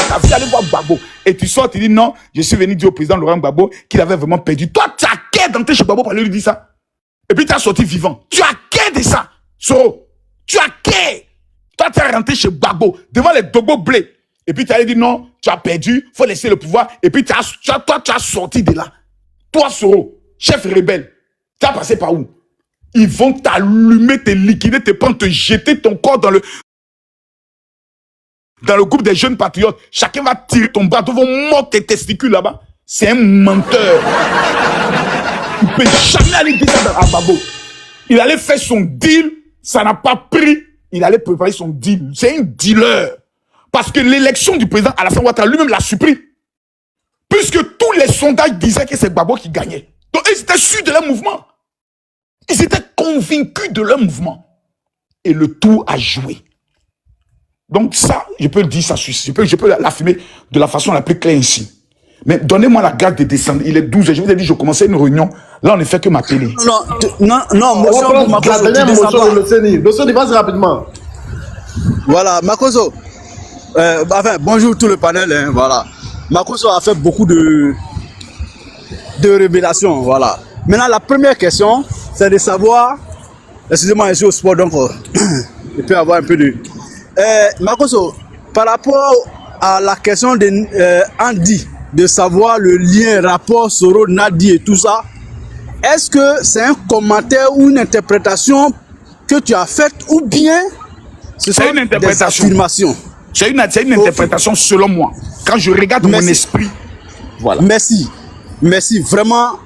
ta vie, aller voir Gbagbo. Et tu sors, tu dis non, je suis venu dire au président Laurent Gbagbo qu'il avait vraiment perdu. Toi, tu as qu'à d'entrer chez Gbagbo pour lui dire ça. Et puis tu as sorti vivant. Tu as qu'à de ça. Soro, tu as qu'à. Toi, tu es rentré chez Gbagbo, devant les Dogo Blé. Et puis tu as dit non, tu as perdu, il faut laisser le pouvoir. Et puis toi, tu as sorti de là. Toi, Soro, chef rebelle, tu as passé par où? Ils vont t'allumer, te liquider, te prendre, te jeter ton corps dans le groupe des jeunes patriotes. Chacun va tirer ton bras, ils vont mordre tes testicules là-bas. C'est un menteur. Il ne peut jamais aller dire ça à Gbagbo. Il allait faire son deal, ça n'a pas pris. Il allait préparer son deal. C'est un dealer. Parce que l'élection du président Alassane Ouattara lui-même l'a surpris. Puisque tous les sondages disaient que c'est Gbagbo qui gagnait. Donc ils étaient sûrs de leur mouvement. Ils étaient convaincus de leur mouvement. Et le tout a joué. Donc ça, je peux le dire, ça suffit. Je peux l'affirmer de la façon la plus claire ici. Mais donnez-moi la grâce de descendre. Il est 12 h. Je vous ai dit, je commençais une réunion. Là, on ne fait que m'appeler. Non, Makoso, tu descends pas. Le son, il passe rapidement. Voilà, Makoso. Enfin, bonjour tout le panel. Hein, voilà. Makoso a fait beaucoup de révélations. Voilà. Maintenant, la première question, c'est de savoir. Excusez-moi, je suis au sport, donc il peut y avoir un peu de. Makoso, par rapport à la question de Andy, de savoir le lien, rapport Soro, Nadi et tout ça, est-ce que c'est un commentaire ou une interprétation que tu as faite ou bien ce sont une interprétation. Des affirmations? C'est une interprétation selon moi. Quand je regarde mon esprit. Voilà. Merci. Vraiment,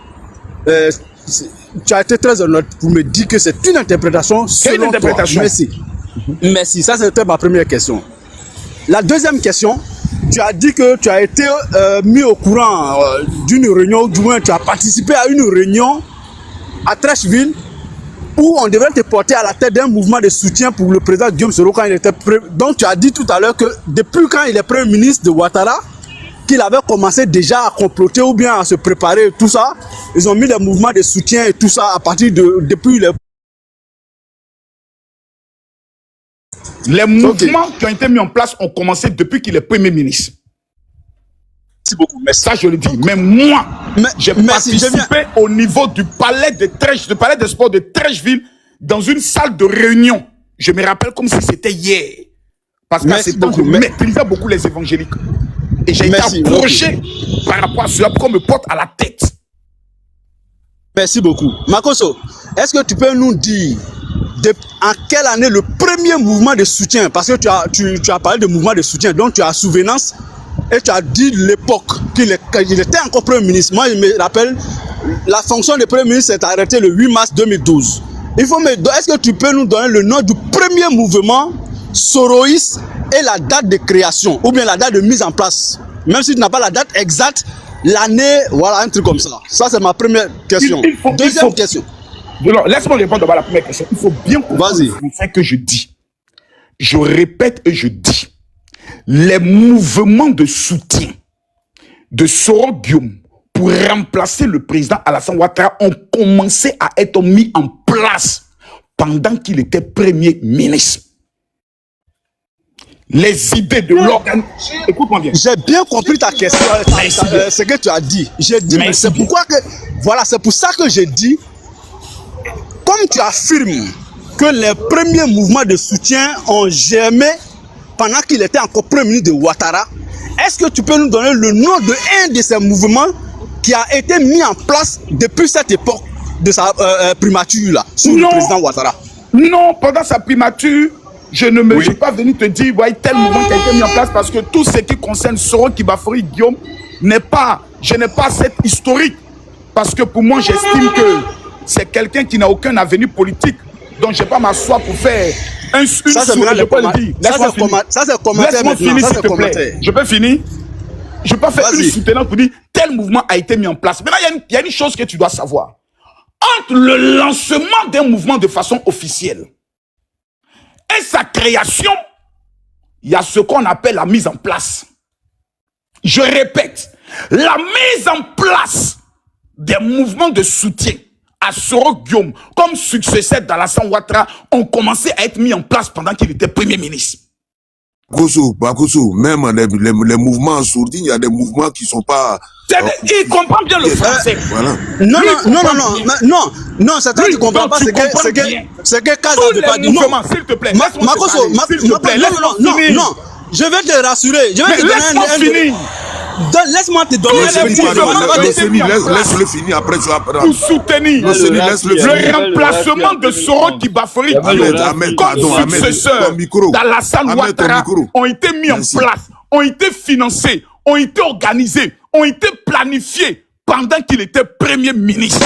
tu as été très honnête pour me dire que c'est une interprétation selon toi. Merci. Ça, c'était ma première question. La deuxième question, tu as dit que tu as été mis au courant d'une réunion, du moins tu as participé à une réunion à Trècheville où on devrait te porter à la tête d'un mouvement de soutien pour le président Guillaume Soro quand il était donc tu as dit tout à l'heure que depuis quand il est premier ministre de Ouattara, qu'il avait commencé déjà à comploter ou bien à se préparer et tout ça, ils ont mis des mouvements de soutien et tout ça à partir depuis les mouvements qui ont été mis en place ont commencé depuis qu'il est premier ministre. Merci beaucoup. Merci. Ça, je le dis. Mais moi, j'ai participé au niveau du palais de palais des sports de Trècheville dans une salle de réunion. Je me rappelle comme si c'était hier. Parce qu'à ce temps, je maîtrisais beaucoup les évangéliques. Et j'ai été approché par rapport à cela pour qu'on me porte à la tête. Merci beaucoup. Makoso, est-ce que tu peux nous dire en quelle année le premier mouvement de soutien, parce que tu as parlé de mouvement de soutien, donc tu as souvenance et tu as dit l'époque qu'il était encore premier ministre. Moi, je me rappelle, la fonction de premier ministre s'est arrêtée le 8 mars 2012. Est-ce que tu peux nous donner le nom du premier mouvement soroïste et la date de création, ou bien la date de mise en place? Même si tu n'as pas la date exacte, l'année, voilà, un truc comme ça. Ça, c'est ma première question. Deuxième question. Laisse-moi répondre d'abord à la première question. Il faut bien comprendre ce que je dis. Je répète et je dis. Les mouvements de soutien de Soro Guillaume pour remplacer le président Alassane Ouattara ont commencé à être mis en place pendant qu'il était premier ministre. Les idées de l'organe. Écoute-moi bien. J'ai bien compris ta question, ce que tu as dit. J'ai dit, mais c'est pourquoi que. Voilà, c'est pour ça que j'ai dit. Comme tu affirmes que les premiers mouvements de soutien ont germé pendant qu'il était encore premier ministre de Ouattara, est-ce que tu peux nous donner le nom de un de ces mouvements qui a été mis en place depuis cette époque de sa primature là, sous le président Ouattara? Non, pendant sa primature, je ne suis pas venu te dire, voyez, tel mouvement qui a été mis en place, parce que tout ce qui concerne Soro Kibafori Guillaume je n'ai pas cette historique. Parce que pour moi, j'estime que c'est quelqu'un qui n'a aucun avenir politique. Donc, je ne vais pas m'asseoir pour faire une souris, je peux le dire. Ça, c'est commentaire. Laisse-moi finir, s'il te plaît. Je peux finir? Je ne vais pas faire une soutenance pour dire tel mouvement a été mis en place. Maintenant, il y a une chose que tu dois savoir. Entre le lancement d'un mouvement de façon officielle et sa création, il y a ce qu'on appelle la mise en place. Je répète, la mise en place des mouvements de soutien à Soro Guillaume comme successeur d'Alassane Ouattara ont commencé à être mis en place pendant qu'il était premier ministre. Bakoso, même les mouvements sourdis, il y a des mouvements qui sont pas... Il comprend bien le français. Voilà. Non, c'est toi qui comprends pas ce que Kaza veut pas dire. Non, s'il te plaît. Makoso, non, je vais te rassurer. Laisse-moi finir. Laisse-moi te donner Laisse-le finir, après tu vas pour soutenir le remplacement de Soro Kibafori comme successeur d'Alassane Ouattara ont été mis en place, ont été financés, ont été organisés, ont été planifiés pendant qu'il était Premier ministre.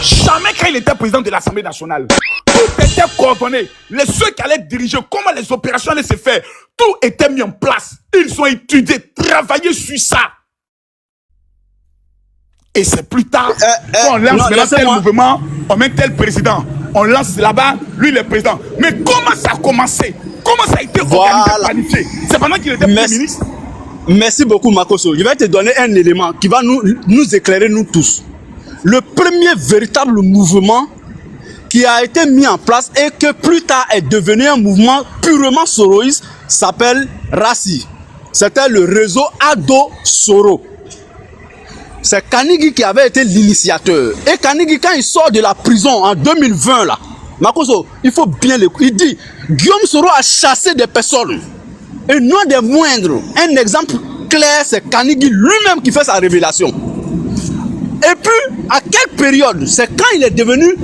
Jamais quand il était président de l'Assemblée nationale. Tout était coordonné. Ceux qui allaient diriger, comment les opérations allaient se faire, tout était mis en place. Ils ont étudié, travaillé sur ça. Et c'est plus tard, on lance tel mouvement, on met tel président. On lance là-bas, lui le président. Mais comment ça a commencé? Comment ça a été organisé, planifié? C'est pendant qu'il était Premier ministre. Merci beaucoup, Makoso. Je vais te donner un élément qui va nous éclairer, nous tous. Le premier véritable mouvement qui a été mis en place et que plus tard est devenu un mouvement purement soroïste s'appelle RACI. C'était le réseau Ado Soro. C'est Kanigi qui avait été l'initiateur. Et Kanigi, quand il sort de la prison en 2020, là, Makoso, il faut bien l'écouter. Il dit, Guillaume Soro a chassé des personnes. Et non des moindres. Un exemple clair, c'est Kanigi lui-même qui fait sa révélation. Et puis, à quelle période? C'est quand il est devenu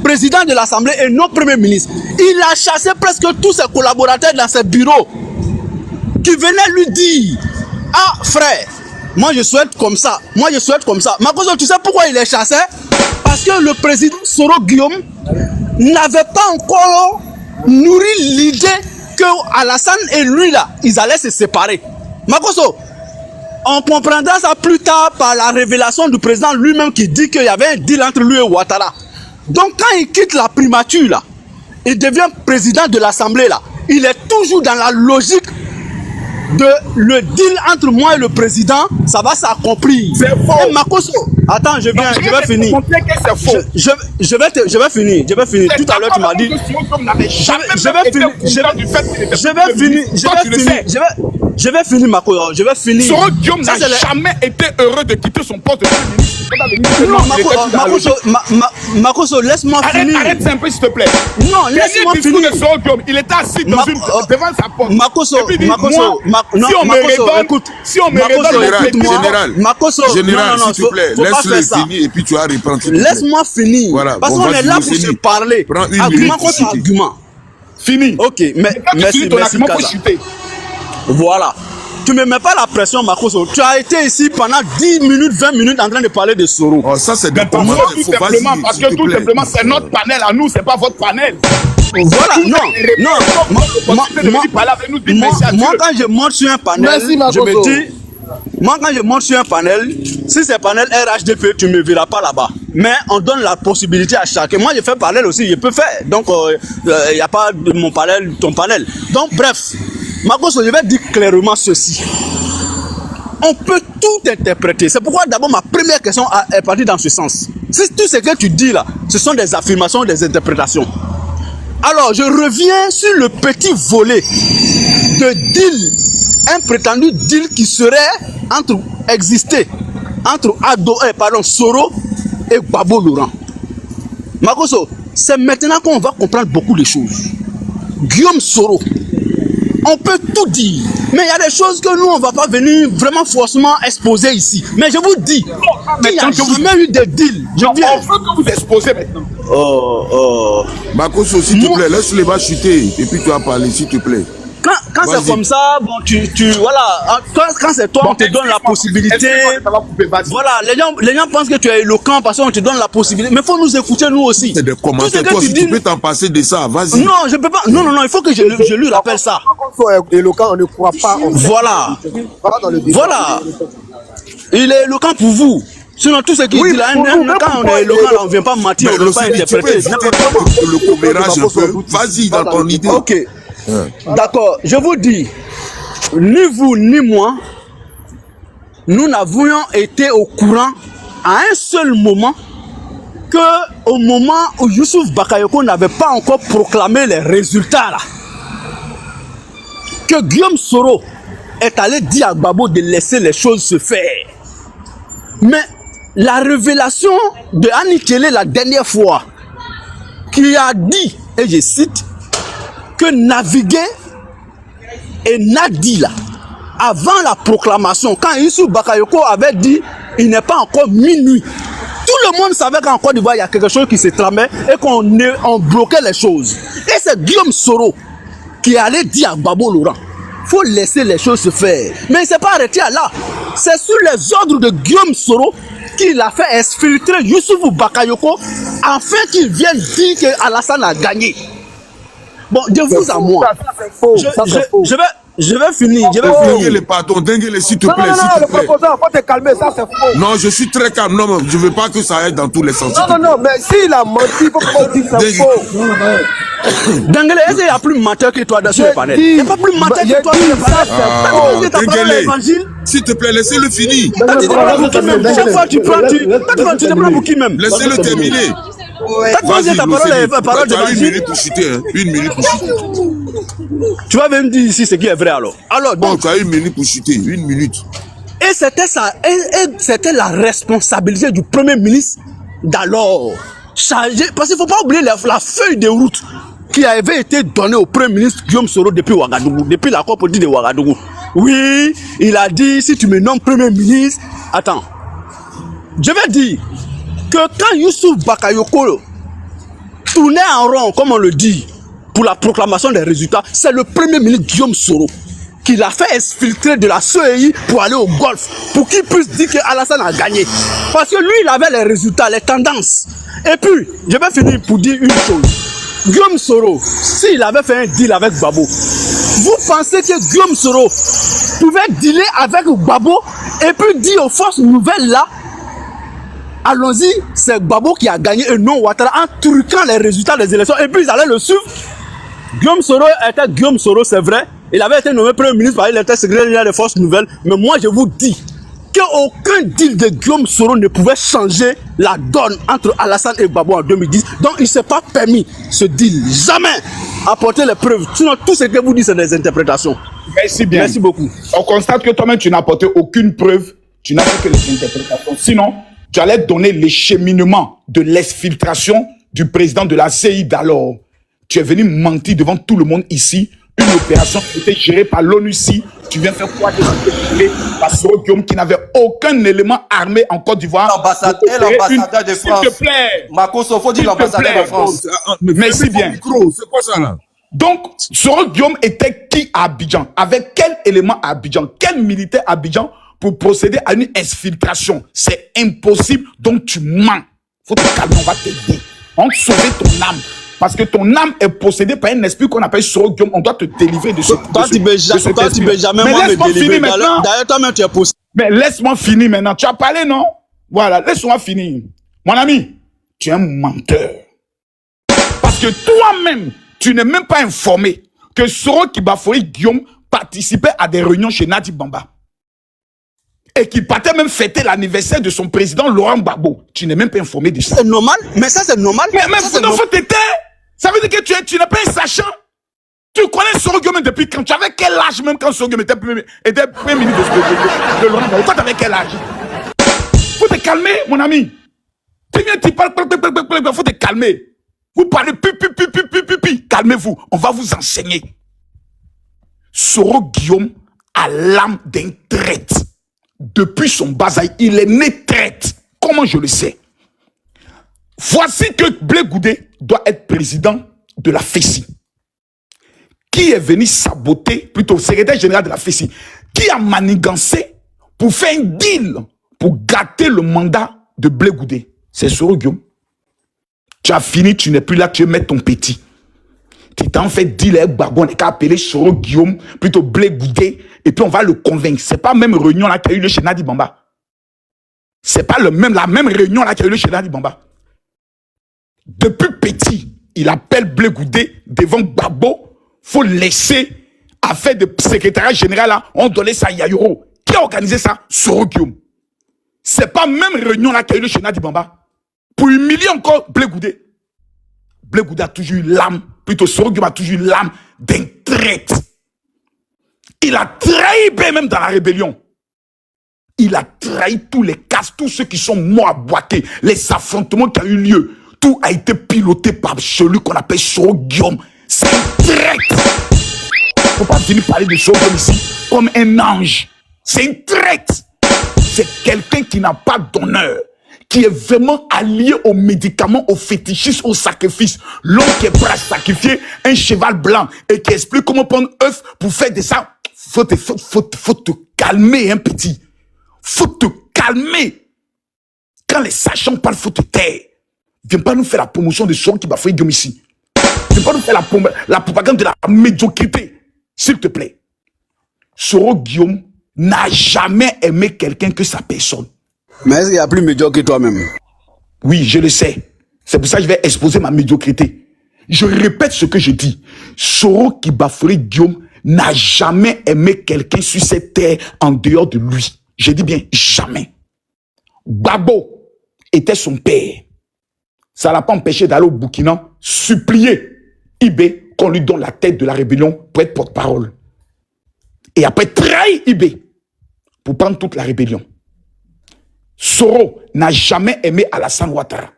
président de l'Assemblée et non Premier ministre. Il a chassé presque tous ses collaborateurs dans ses bureaux qui venaient lui dire, ah frère, moi je souhaite comme ça, moi je souhaite comme ça. Makoso, tu sais pourquoi il est chassé? Parce que le président Soro Guillaume n'avait pas encore nourri l'idée que Alassane et lui là, ils allaient se séparer. Makoso, on comprendra ça plus tard par la révélation du président lui-même qui dit qu'il y avait un deal entre lui et Ouattara. Donc quand il quitte la primature là, il devient président de l'Assemblée là, il est toujours dans la logique de le deal entre moi et le président, ça va s'accomplir. C'est faux. Et Makoso, attends, je vais finir. Je vais finir. Tout à l'heure tu m'as dit. Je vais finir Makoso. Je vais finir. Soro Guillaume n'a jamais été heureux de quitter son poste de Premier ministre. Non, Makoso, laisse-moi finir. Arrête un peu s'il te plaît. Non, laisse-moi finir. Il était assis devant sa porte. Makoso, si on me Général, s'il te plaît, laisse-le finir et puis tu vas reprendre. Laisse-moi finir. Voilà, parce qu'on est là pour se parler. Argument contre argument. Fini. Ok, mais merci. Voilà. Tu ne me mets pas la pression, Makoso. Tu as été ici pendant 10 minutes, 20 minutes en train de parler de Soro. Oh, ça c'est parce que tout simplement, c'est notre panel à nous, c'est pas votre panel. Voilà, moi quand je monte sur un panel, je me dis, moi quand je monte sur un panel, si c'est panel RHDP, tu ne me verras pas là-bas. Mais on donne la possibilité à chacun. Moi je fais panel aussi, je peux faire. Donc il n'y a pas de mon panel, ton panel. Donc bref, Makoso, je vais dire clairement ceci. On peut tout interpréter. C'est pourquoi d'abord ma première question est partie dans ce sens. Si tout ce que tu dis là, ce sont des affirmations, des interprétations. Alors, je reviens sur le petit volet de deal, un prétendu deal qui serait entre Soro et Gbagbo Laurent. Makoso, c'est maintenant qu'on va comprendre beaucoup de choses. Guillaume Soro, on peut tout dire, mais il y a des choses que nous, on ne va pas venir vraiment forcément exposer ici. Mais je vous dis, il n'y a jamais eu de deal. On veut que vous exposez maintenant. Makoso, s'il te plaît, laisse les bas chuter et puis tu vas parler, s'il te plaît. Quand c'est comme ça, bon, voilà, quand c'est toi, on te donne la possibilité. Voilà, les gens pensent que tu es éloquent parce qu'on te donne la possibilité. Mais il faut nous écouter, nous aussi. C'est des commentaires. Toi, si tu peux t'en passer de ça, vas-y. Non, je peux pas. Non, il faut que je lui rappelle ça. Quand on est éloquent, on ne croit pas. Voilà. Voilà. Il est éloquent pour vous. Sinon, tout ce qu'il dit là, quand on est éloquent, on ne vient pas mentir, on ne veut pas interpréter. Le commérage un peu. Vas-y dans ton idée. Ok. D'accord, je vous dis, ni vous ni moi, nous n'avions été au courant à un seul moment que au moment où Youssouf Bakayoko n'avait pas encore proclamé les résultats là. que Guillaume Soro est allé dire à Gbagbo de laisser les choses se faire. Mais la révélation de Annie Kelly la dernière fois, qui a dit, et je cite, que naviguer et Nadi là, avant la proclamation, quand Issou Bakayoko avait dit il n'est pas encore minuit, tout le monde savait qu'en Côte d'Ivoire il y a quelque chose qui se tramait et qu'on bloquait les choses. Et c'est Guillaume Soro qui allait dire à Gbagbo Laurent, faut laisser les choses se faire. Mais il ne s'est pas arrêté à là. C'est sur les ordres de Guillaume Soro qu'il a fait exfiltrer Youssoufou Bakayoko afin qu'il vienne dire que Alassane a gagné. Bon, de vous à moi. Je vais finir. Dengue pardon, Dengue, s'il te plaît. Non, le proposant, faut te calmer, ça c'est faux. Non, je suis très calme. Non, je ne veux pas que ça aille dans tous les sens. Non, mais s'il a menti, il faut pas dire que c'est faux. Dengele, est-ce qu'il y a plus menteur que toi dans ce panel? Il n'y a pas plus menteur que toi dans ce panel. Dengele, s'il te plaît, laissez-le finir. Chaque fois tu prends, tu te prends pour qui même? Laissez-le terminer. Vas-y, ta parole tu as 1 minute pour chuter. 1 minute pour chuter. Tu vas venir dire ici ce qui est vrai alors. Bon, tu as 1 minute pour chuter. 1 minute. Et c'était la responsabilité du Premier ministre d'alors. Parce qu'il ne faut pas oublier la feuille de route qui avait été donnée au Premier ministre Guillaume Soro depuis Ouagadougou, depuis l'accord politique de Ouagadougou. Oui, il a dit, si tu me nommes Premier ministre... Attends. Je vais dire que quand Youssouf Bakayoko tournait en rond, comme on le dit, pour la proclamation des résultats, c'est le Premier ministre Guillaume Soro qui l'a fait exfiltrer de la CEI pour aller au Golfe, pour qu'il puisse dire que Alassane a gagné. Parce que lui, il avait les résultats, les tendances. Et puis, je vais finir pour dire une chose. Guillaume Soro, s'il avait fait un deal avec Gbagbo, vous pensez que Guillaume Soro pouvait dealer avec Gbagbo et puis dire aux forces nouvelles là, allons-y, c'est Gbagbo qui a gagné et non Ouattara, en truquant les résultats des élections et puis ils allaient le suivre. Guillaume Soro était Guillaume Soro, c'est vrai. Il avait été nommé Premier ministre parce qu'il était secrétaire des forces nouvelles. Mais moi, je vous dis qu'aucun deal de Guillaume Soro ne pouvait changer la donne entre Alassane et Gbagbo en 2010. Donc, il ne s'est pas permis ce deal. Jamais apporter les preuves. Sinon, tout ce que vous dites, c'est des interprétations. Merci bien. Merci beaucoup. On constate que toi-même, tu n'as apporté aucune preuve. Tu n'as fait que les interprétations. Sinon, tu allais donner les cheminements de l'exfiltration du président de la CI d'alors. Tu es venu mentir devant tout le monde ici. Une opération qui était gérée par l'ONU-CI. Tu viens faire quoi que c'était géré par Soro Guillaume qui n'avait aucun élément armé en Côte d'Ivoire. L'ambassadeur de France. S'il te plaît. Makoso, faut dire l'ambassadeur de France. Merci bien. C'est quoi ça là? Donc, Soro Guillaume était qui à Abidjan? Avec quel élément à Abidjan? Quel militaire à Abidjan pour procéder à une exfiltration? C'est impossible. Donc, tu mens. Faut te calmer, on va t'aider. On va sauver ton âme. Parce que ton âme est possédée par un esprit qu'on appelle Soro Guillaume. On doit te délivrer de ce Toi, tu ne peux jamais me délivrer. D'ailleurs, toi-même, tu es possédé. Mais laisse-moi finir maintenant. Tu as parlé, non? Voilà, laisse-moi finir. Mon ami, tu es un menteur. Parce que toi-même, tu n'es même pas informé que Soro Kibafoy Guillaume participait à des réunions chez Nadi Bamba. Et qu'il partait même fêter l'anniversaire de son président Laurent Gbagbo. Tu n'es même pas informé de ça. C'est normal, mais ça c'est normal. Mais faut t'aider. Ça veut dire que tu n'es pas un sachant. Tu connais Soro Guillaume depuis quand? Tu avais quel âge même quand Soro Guillaume était premier ministre de Laurent Gbagbo? Toi, tu avais quel âge? Faut te calmer, mon ami. Tu viens, tu parles, faut te calmer. Vous parlez pi. Calmez-vous, on va vous enseigner. Soro Guillaume a l'âme d'un traître. Depuis son bas âge, il est né traître. Comment je le sais? Voici que Blé Goudé doit être président de la FECI. Qui est venu saboter, plutôt secrétaire général de la FECI, qui a manigancé pour faire un deal, pour gâter le mandat de Blé Goudé? C'est Soro Guillaume. Tu as fini, tu n'es plus là, tu veux mettre ton petit. Tu t'en fait deal avec Gbagbo, on est qu'à appeler Soro Guillaume, plutôt Blé Goudé, et puis on va le convaincre. C'est pas la même réunion là qui a eu lieu chez Nadi Bamba. C'est pas la même réunion là qui a eu lieu chez Nadi Bamba. Depuis petit, il appelle Blé Goudé devant Gbagbo. Faut laisser affaire de secrétariat général là, on donnait ça à Yayoro. Qui a organisé ça? Soro Guillaume. C'est pas même réunion là qui a eu lieu chez Nadi Bamba. Pour humilier encore Blé Goudé. Blé Goudé a toujours eu l'âme, plutôt Soro Guillaume a toujours eu l'âme d'un traître. Il a trahi Ibé même dans la rébellion. Il a trahi tous les cas, tous ceux qui sont morts à Boaké, les affrontements qui ont eu lieu. Tout a été piloté par celui qu'on appelle Soro Guillaume. C'est un traître. Il ne faut pas venir parler de Soro Guillaume ici comme un ange. C'est une traître. C'est quelqu'un qui n'a pas d'honneur, qui est vraiment allié aux médicaments, aux fétichistes, aux sacrifices. L'homme qui est prêt à sacrifier un cheval blanc et qui explique comment prendre œuf pour faire de ça. Faut te calmer, hein, petit. Faut te calmer. Quand les sachants parlent, faut te taire. Viens pas nous faire la promotion de Soro qui va faire Guillaume ici. Viens pas nous faire la propagande de la médiocrité. S'il te plaît. Soro Guillaume n'a jamais aimé quelqu'un que sa personne. Mais est-ce qu'il y a plus médiocre que toi-même? Oui, je le sais. C'est pour ça que je vais exposer ma médiocrité. Je répète ce que je dis. Soro qui bafouerait Guillaume n'a jamais aimé quelqu'un sur cette terre en dehors de lui. Je dis bien jamais. Gbagbo était son père. Ça ne l'a pas empêché d'aller au Burkina supplier Ibé qu'on lui donne la tête de la rébellion pour être porte-parole. Et après trahir Ibé pour prendre toute la rébellion. Soro n'a jamais aimé Alassane Ouattara.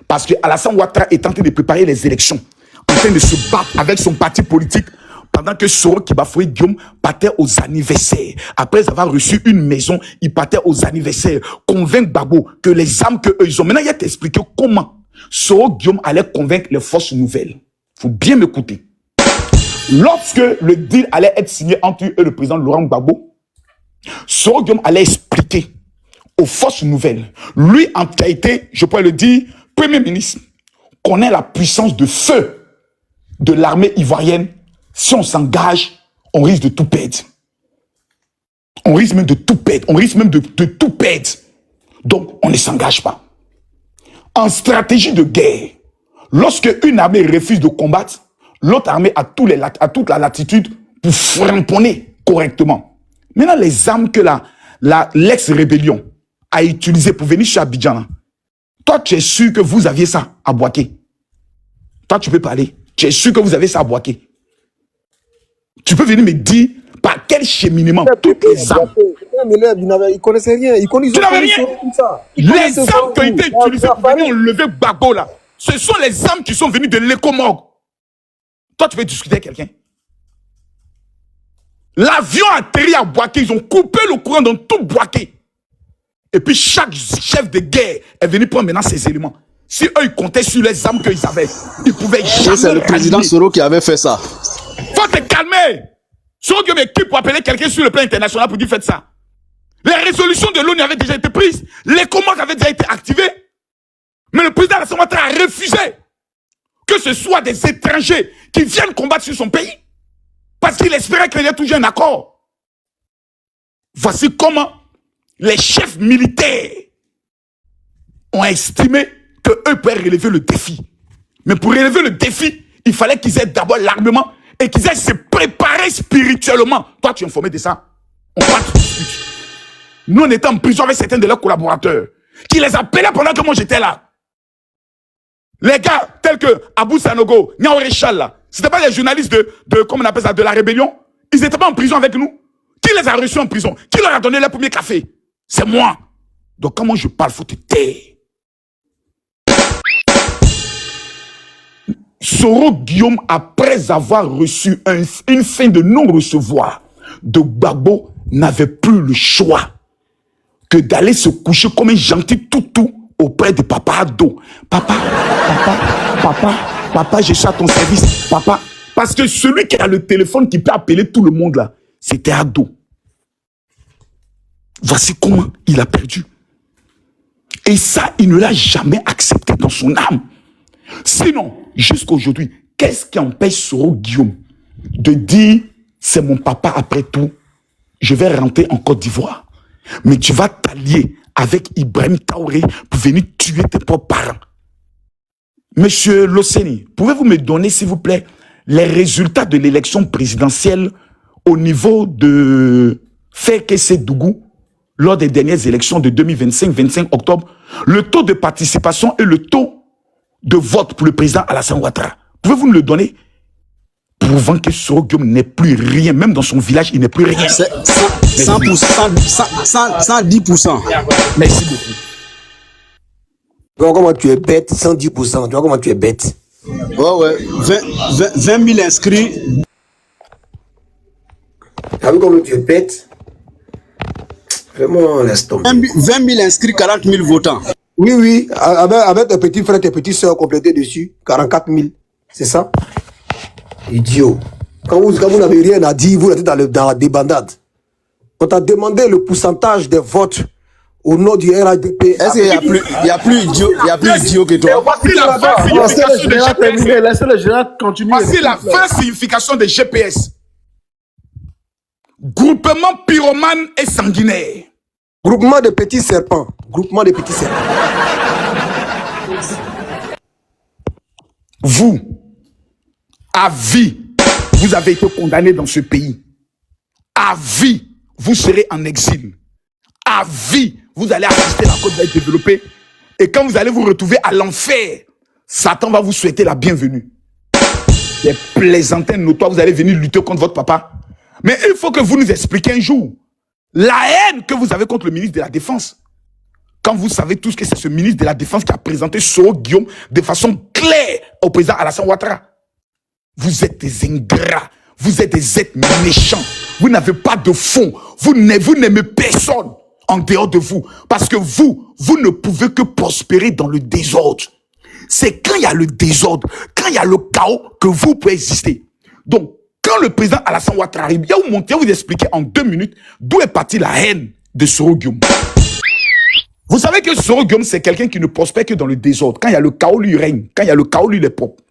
Parce que Alassane Ouattara est en train de préparer les élections, en train de se battre avec son parti politique, pendant que Soro qui bafouait Guillaume partait aux anniversaires. Après avoir reçu une maison, il partait aux anniversaires. Convaincre Gbagbo que les armes qu'eux ils ont. Maintenant, il y a t'expliquer comment Soro Guillaume allait convaincre les forces nouvelles. Faut bien m'écouter. Lorsque le deal allait être signé entre eux et le président Laurent Gbagbo, Soro Guillaume allait expliquer aux forces nouvelles. Lui, en qualité, je pourrais le dire, Premier ministre, connaît la puissance de feu de l'armée ivoirienne. Si on s'engage, on risque de tout perdre. On risque même de tout perdre. On risque même de tout perdre. Donc, on ne s'engage pas. En stratégie de guerre, lorsque une armée refuse de combattre, l'autre armée a toute la latitude pour framponner correctement. Maintenant, les armes que l'ex-rébellion a utilisées pour venir chez Abidjan, toi, tu es sûr que vous aviez ça à Boaké. Toi, tu peux parler. Tu es sûr que vous avez ça à Boaké. Tu peux venir me dire par quel cheminement toutes les armes. Il ne connaissait rien. Tu n'avais rien. Les armes qui ont été utilisées pour venir enlever Gbagbo là, ce sont les armes qui sont venues de l'écomorgue. Toi, tu veux discuter avec quelqu'un? L'avion a atterri à Boaké, ils ont coupé le courant dans tout Boaké. Et puis chaque chef de guerre est venu prendre maintenant ses éléments. Si eux, ils comptaient sur les armes qu'ils avaient, ils pouvaient jamais. C'est le président Soro qui avait fait ça. Faut te calmer. Soro Guillaume est qui pour appeler quelqu'un sur le plan international pour dire faites ça? Les résolutions de l'ONU avaient déjà été prises. Les commandes avaient déjà été activées. Mais le président Alassane Ouattara a refusé que ce soit des étrangers qui viennent combattre sur son pays. Parce qu'il espérait qu'il y ait toujours un accord. Voici comment les chefs militaires ont estimé qu'eux pouvaient relever le défi. Mais pour relever le défi, il fallait qu'ils aient d'abord l'armement et qu'ils aient se préparer spirituellement. Toi, tu es informé de ça? On va te discuter. Nous, on était en prison avec certains de leurs collaborateurs qui les appelaient pendant que moi j'étais là. Les gars tels que Abou Sanogo, Niao Richal, là, c'était pas des journalistes comment on appelle ça, de la rébellion. Ils n'étaient pas en prison avec nous. Qui les a reçus en prison? Qui leur a donné leur premier café? C'est moi. Donc, comment je parle, faut te taire. Soro Guillaume, après avoir reçu une fin de non-recevoir de Gbagbo, n'avait plus le choix que d'aller se coucher comme un gentil toutou auprès de Papa Ado. Papa, je suis à ton service. Papa, parce que celui qui a le téléphone qui peut appeler tout le monde là, c'était Ado. Voici comment il a perdu. Et ça, il ne l'a jamais accepté dans son âme. Sinon, jusqu'à aujourd'hui, qu'est-ce qui empêche Soro Guillaume de dire c'est mon papa après tout, je vais rentrer en Côte d'Ivoire. Mais tu vas t'allier avec Ibrahim Traoré pour venir tuer tes propres parents. Monsieur Loseni, pouvez-vous me donner, s'il vous plaît, les résultats de l'élection présidentielle au niveau de Fekese Dougou lors des dernières élections de 2025-25 octobre, le taux de participation et le taux de vote pour le président Alassane Ouattara. Pouvez-vous nous le donner? Pour prouvant que Soro Guillaume n'est plus rien. Même dans son village, il n'est plus rien. 110%. Merci beaucoup. Tu vois comment tu es bête, 110%. Tu vois comment tu es bête. Ouais. 20 000 inscrits. Tu as vu comment tu es bête? Vraiment, laisse tomber. 20 000 inscrits, 40 000 votants. Oui. Avec tes petits frères, tes petites soeurs complétés dessus, 44 000. C'est ça? Idiot. Quand vous n'avez rien à dire, vous êtes dans la débandade. On t'a demandé le pourcentage des votes au nom du RADP. Est-ce qu'il n'y a plus idiot que toi? Voici la vraie signification des GPS. Laissez le général continuer. Voici la vraie signification des GPS. Groupement pyromane et sanguinaire. Groupement de petits serpents. Groupement de petits serpents. Vous, à vie, vous avez été condamné dans ce pays. À vie, vous serez en exil. À vie, vous allez assister, la côte va être développée. Et quand vous allez vous retrouver à l'enfer, Satan va vous souhaiter la bienvenue. Des plaisantins notoires, vous allez venir lutter contre votre papa. Mais il faut que vous nous expliquiez un jour la haine que vous avez contre le ministre de la Défense. Quand vous savez tous que c'est ce ministre de la Défense qui a présenté Soro Guillaume de façon claire au président Alassane Ouattara. Vous êtes des ingrats, vous êtes des êtres méchants, vous n'avez pas de fond, vous n'aimez personne en dehors de vous, parce que vous ne pouvez que prospérer dans le désordre. C'est quand il y a le désordre, quand il y a le chaos que vous pouvez exister. Donc, quand le président Alassane Ouattara arrive, il va vous expliquer en 2 minutes d'où est partie la haine de Soro Guillaume. Vous savez que Soro Guillaume, c'est quelqu'un qui ne prospère que dans le désordre. Quand il y a le chaos, lui règne. Quand il y a le chaos, lui, il est propre.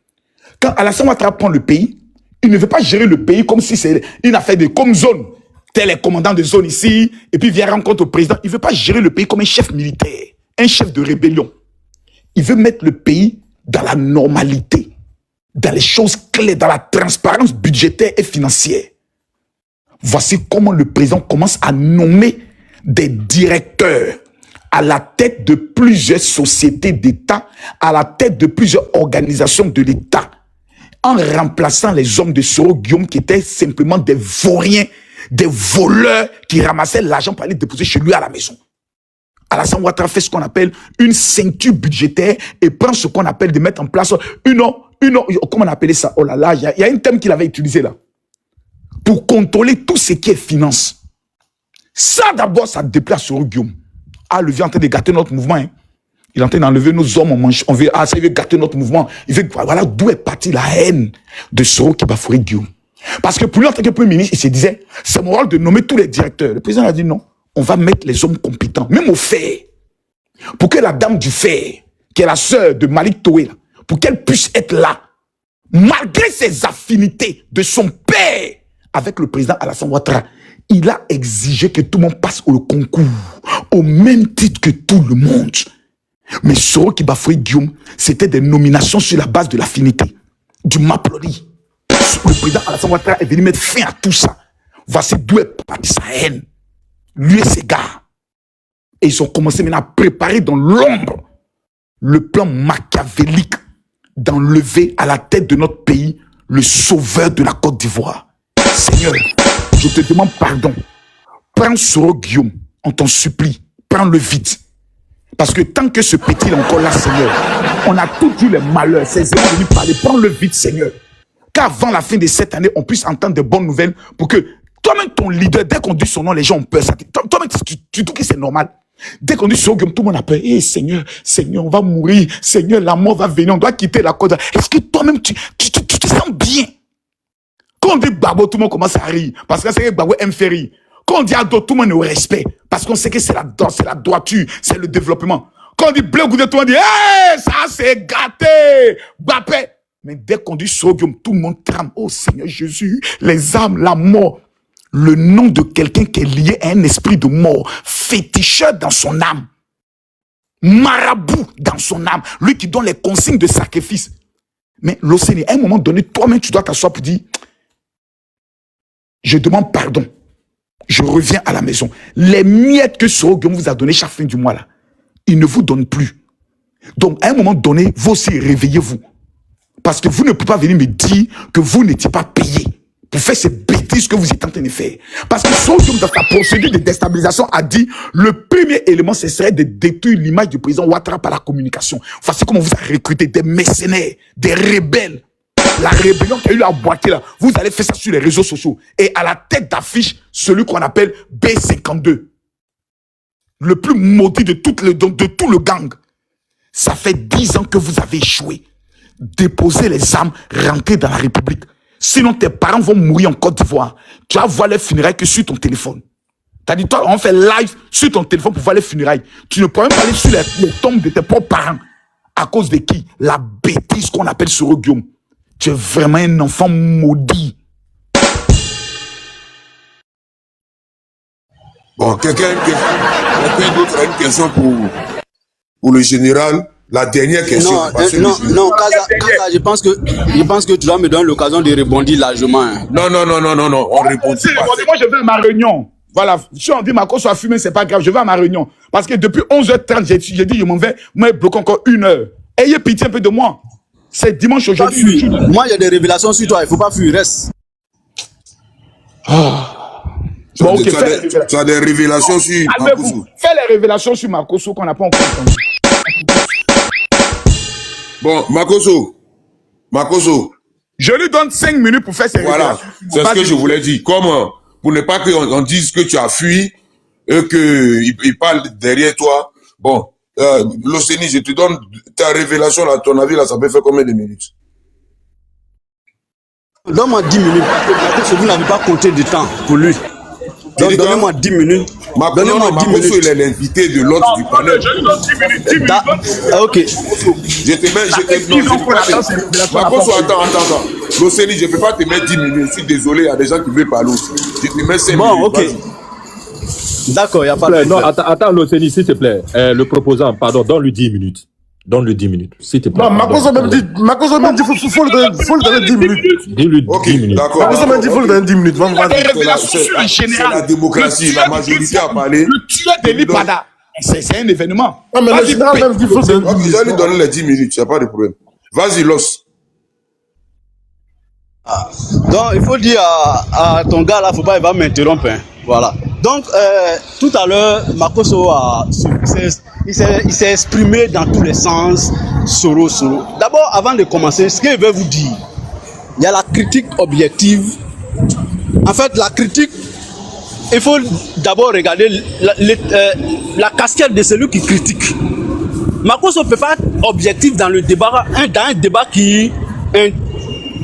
Quand Alassane Ouattara prend le pays, il ne veut pas gérer le pays comme si c'est une affaire de comme zone. Tel est commandant de zone ici, et puis vient rencontrer au président. Il ne veut pas gérer le pays comme un chef militaire, un chef de rébellion. Il veut mettre le pays dans la normalité, dans les choses claires, dans la transparence budgétaire et financière. Voici comment le président commence à nommer des directeurs à la tête de plusieurs sociétés d'État, à la tête de plusieurs organisations de l'État, en remplaçant les hommes de Soro Guillaume qui étaient simplement des vauriens, des voleurs qui ramassaient l'argent pour aller déposer chez lui à la maison. Alassane Ouattara fait ce qu'on appelle une ceinture budgétaire et prend ce qu'on appelle de mettre en place comment on appelait ça? Oh là là, il y a un terme qu'il avait utilisé là. Pour contrôler tout ce qui est finance. Ça d'abord, ça déplace Soro Guillaume. Ah, le vieux est en train de gâter notre mouvement. Hein. Il est en train d'enlever nos hommes, on veut gâter notre mouvement. Voilà d'où est partie la haine de Soro qui bafouait Guillaume. Parce que pour lui, en tant que Premier ministre, il se disait, c'est mon rôle de nommer tous les directeurs. Le président a dit non, on va mettre les hommes compétents, même au fer. Pour que la dame du fer, qui est la sœur de Malik Toé, pour qu'elle puisse être là, malgré ses affinités de son père avec le président Alassane Ouattara, il a exigé que tout le monde passe au concours, au même titre que tout le monde. Mais Soro qui bafouait Guillaume, c'était des nominations sur la base de l'affinité, du maplori. Le président Alassane Ouattara est venu mettre fin à tout ça. Voici d'où est partie sa haine. Lui et ses gars. Et ils ont commencé maintenant à préparer dans l'ombre le plan machiavélique d'enlever à la tête de notre pays le sauveur de la Côte d'Ivoire. Seigneur, je te demande pardon. Prends Soro Guillaume, on t'en supplie. Prends-le vite. Parce que tant que ce petit est encore là, Seigneur, on a tous eu les malheurs. Ces éléments venus parler. Prends-le vite, Seigneur. Qu'avant la fin de cette année, on puisse entendre de bonnes nouvelles pour que toi-même, ton leader, dès qu'on dit son nom, les gens ont peur. Toi-même, tu trouves que c'est normal. Dès qu'on dit Soro Guillaume, tout le monde a peur. Eh, Seigneur, on va mourir. Seigneur, la mort va venir. On doit quitter la côte. Est-ce que toi-même, tu te sens bien? Quand on dit Babo, tout le monde commence à rire. Parce que c'est que Babo aime faire rire. Quand on dit Ado, tout le monde nous respecte. Parce qu'on sait que c'est la droiture, c'est le développement. Quand on dit Bleu Goudé, tout le monde dit hey, ça c'est gâté. Bappé. Mais dès qu'on dit Soro Guillaume, tout le monde tremble. Oh Seigneur Jésus, les âmes, la mort. Le nom de quelqu'un qui est lié à un esprit de mort, féticheur dans son âme, marabout dans son âme, lui qui donne les consignes de sacrifice. Mais l'Océanie, à un moment donné, toi-même, tu dois t'asseoir pour dire, je demande pardon, je reviens à la maison. Les miettes que Soro Guillaume vous a données chaque fin du mois, là, il ne vous donne plus. Donc, à un moment donné, vous aussi, réveillez-vous. Parce que vous ne pouvez pas venir me dire que vous n'étiez pas payé pour faire ces bêtises que vous êtes en train de faire. Parce que Sondium, dans sa procédure de déstabilisation, a dit le premier élément, ce serait de détruire l'image du président Ouattara par la communication. Voici comment vous avez recruté des mercenaires, des rebelles. La rébellion qui a eu à boiter là, vous allez faire ça sur les réseaux sociaux. Et à la tête d'affiche, celui qu'on appelle B52. Le plus maudit de tout le gang. Ça fait 10 ans que vous avez échoué. Déposez les armes, rentrez dans la République. Sinon, tes parents vont mourir en Côte d'Ivoire. Tu vas voir les funérailles que sur ton téléphone. T'as dit, toi, on fait live sur ton téléphone pour voir les funérailles. Tu ne peux même pas aller sur les tombes de tes propres parents. À cause de qui? La bêtise qu'on appelle Soro Guillaume. Tu es vraiment un enfant maudit. Bon, quelqu'un d'autre a une question pour le général. La dernière question. Non, Kaza, je pense que tu dois me donner l'occasion de répondre largement. Hein. Non, on répond pas. Moi, je vais à ma réunion. Voilà, si on dit Marcos soit fumé, c'est pas grave, je vais à ma réunion. Parce que depuis 11h30, j'ai dit, je m'en vais, moi, bloquer encore 1 heure. Ayez pitié un peu de moi. C'est dimanche aujourd'hui. Moi, il y a des révélations sur toi, il ne faut pas fuir, reste. Bon, okay, tu as des révélations sur Marcos. Fais les révélations sur Marcos qu'on n'a pas encore entendu. Bon, Marcoso. Je lui donne 5 minutes pour faire ses révélations. Voilà, c'est ce que je voulais dire. Comment? Pour ne pas qu'on dise que tu as fui et qu'il parle derrière toi. Bon, Loceni, je te donne ta révélation, à ton avis, là, ça peut faire combien de minutes? Donne-moi 10 minutes. Marcos, vous n'avez pas compté de temps pour lui. Donc, donnez-moi 10 minutes. Donnez-moi 10 minutes. Il est l'invité de l'autre du panel. Je lui donne 10 minutes. Ok. Je te mets. Marcos, attends. Loceni, je ne peux pas te mettre 10 minutes. Je suis désolé, il y a des gens qui veulent parler aussi. Je te mets 5 minutes. Bon, ok. D'accord, il n'y a pas de problème. Non, attends, Loceni, s'il te plaît. Le proposant, pardon, donne-lui 10 minutes. Donne-le 10 minutes, s'il te plaît. Non, Marcos a même dit, faut le donner 10 minutes. Dis-lui 10 minutes. D'accord. Marcos a même dit, faut le donner 10 minutes. C'est la démocratie, la majorité a parlé. Le tueur de l'Ipada, c'est un événement. Non, mais le général même dit, faut le donner 10 minutes. Je vais lui donner les 10 minutes, il n'y a pas de problème. Vas-y, Los. Donc, il faut dire à ton gars là, faut pas, il va m'interrompre. Hein. Voilà. Donc, tout à l'heure, Marcos il s'est exprimé dans tous les sens, Soro. D'abord, avant de commencer, ce que je vais vous dire, il y a la critique objective. En fait, la critique, il faut d'abord regarder la casquette de celui qui critique. Marcos ne peut pas être objectif dans le débat, dans un débat qui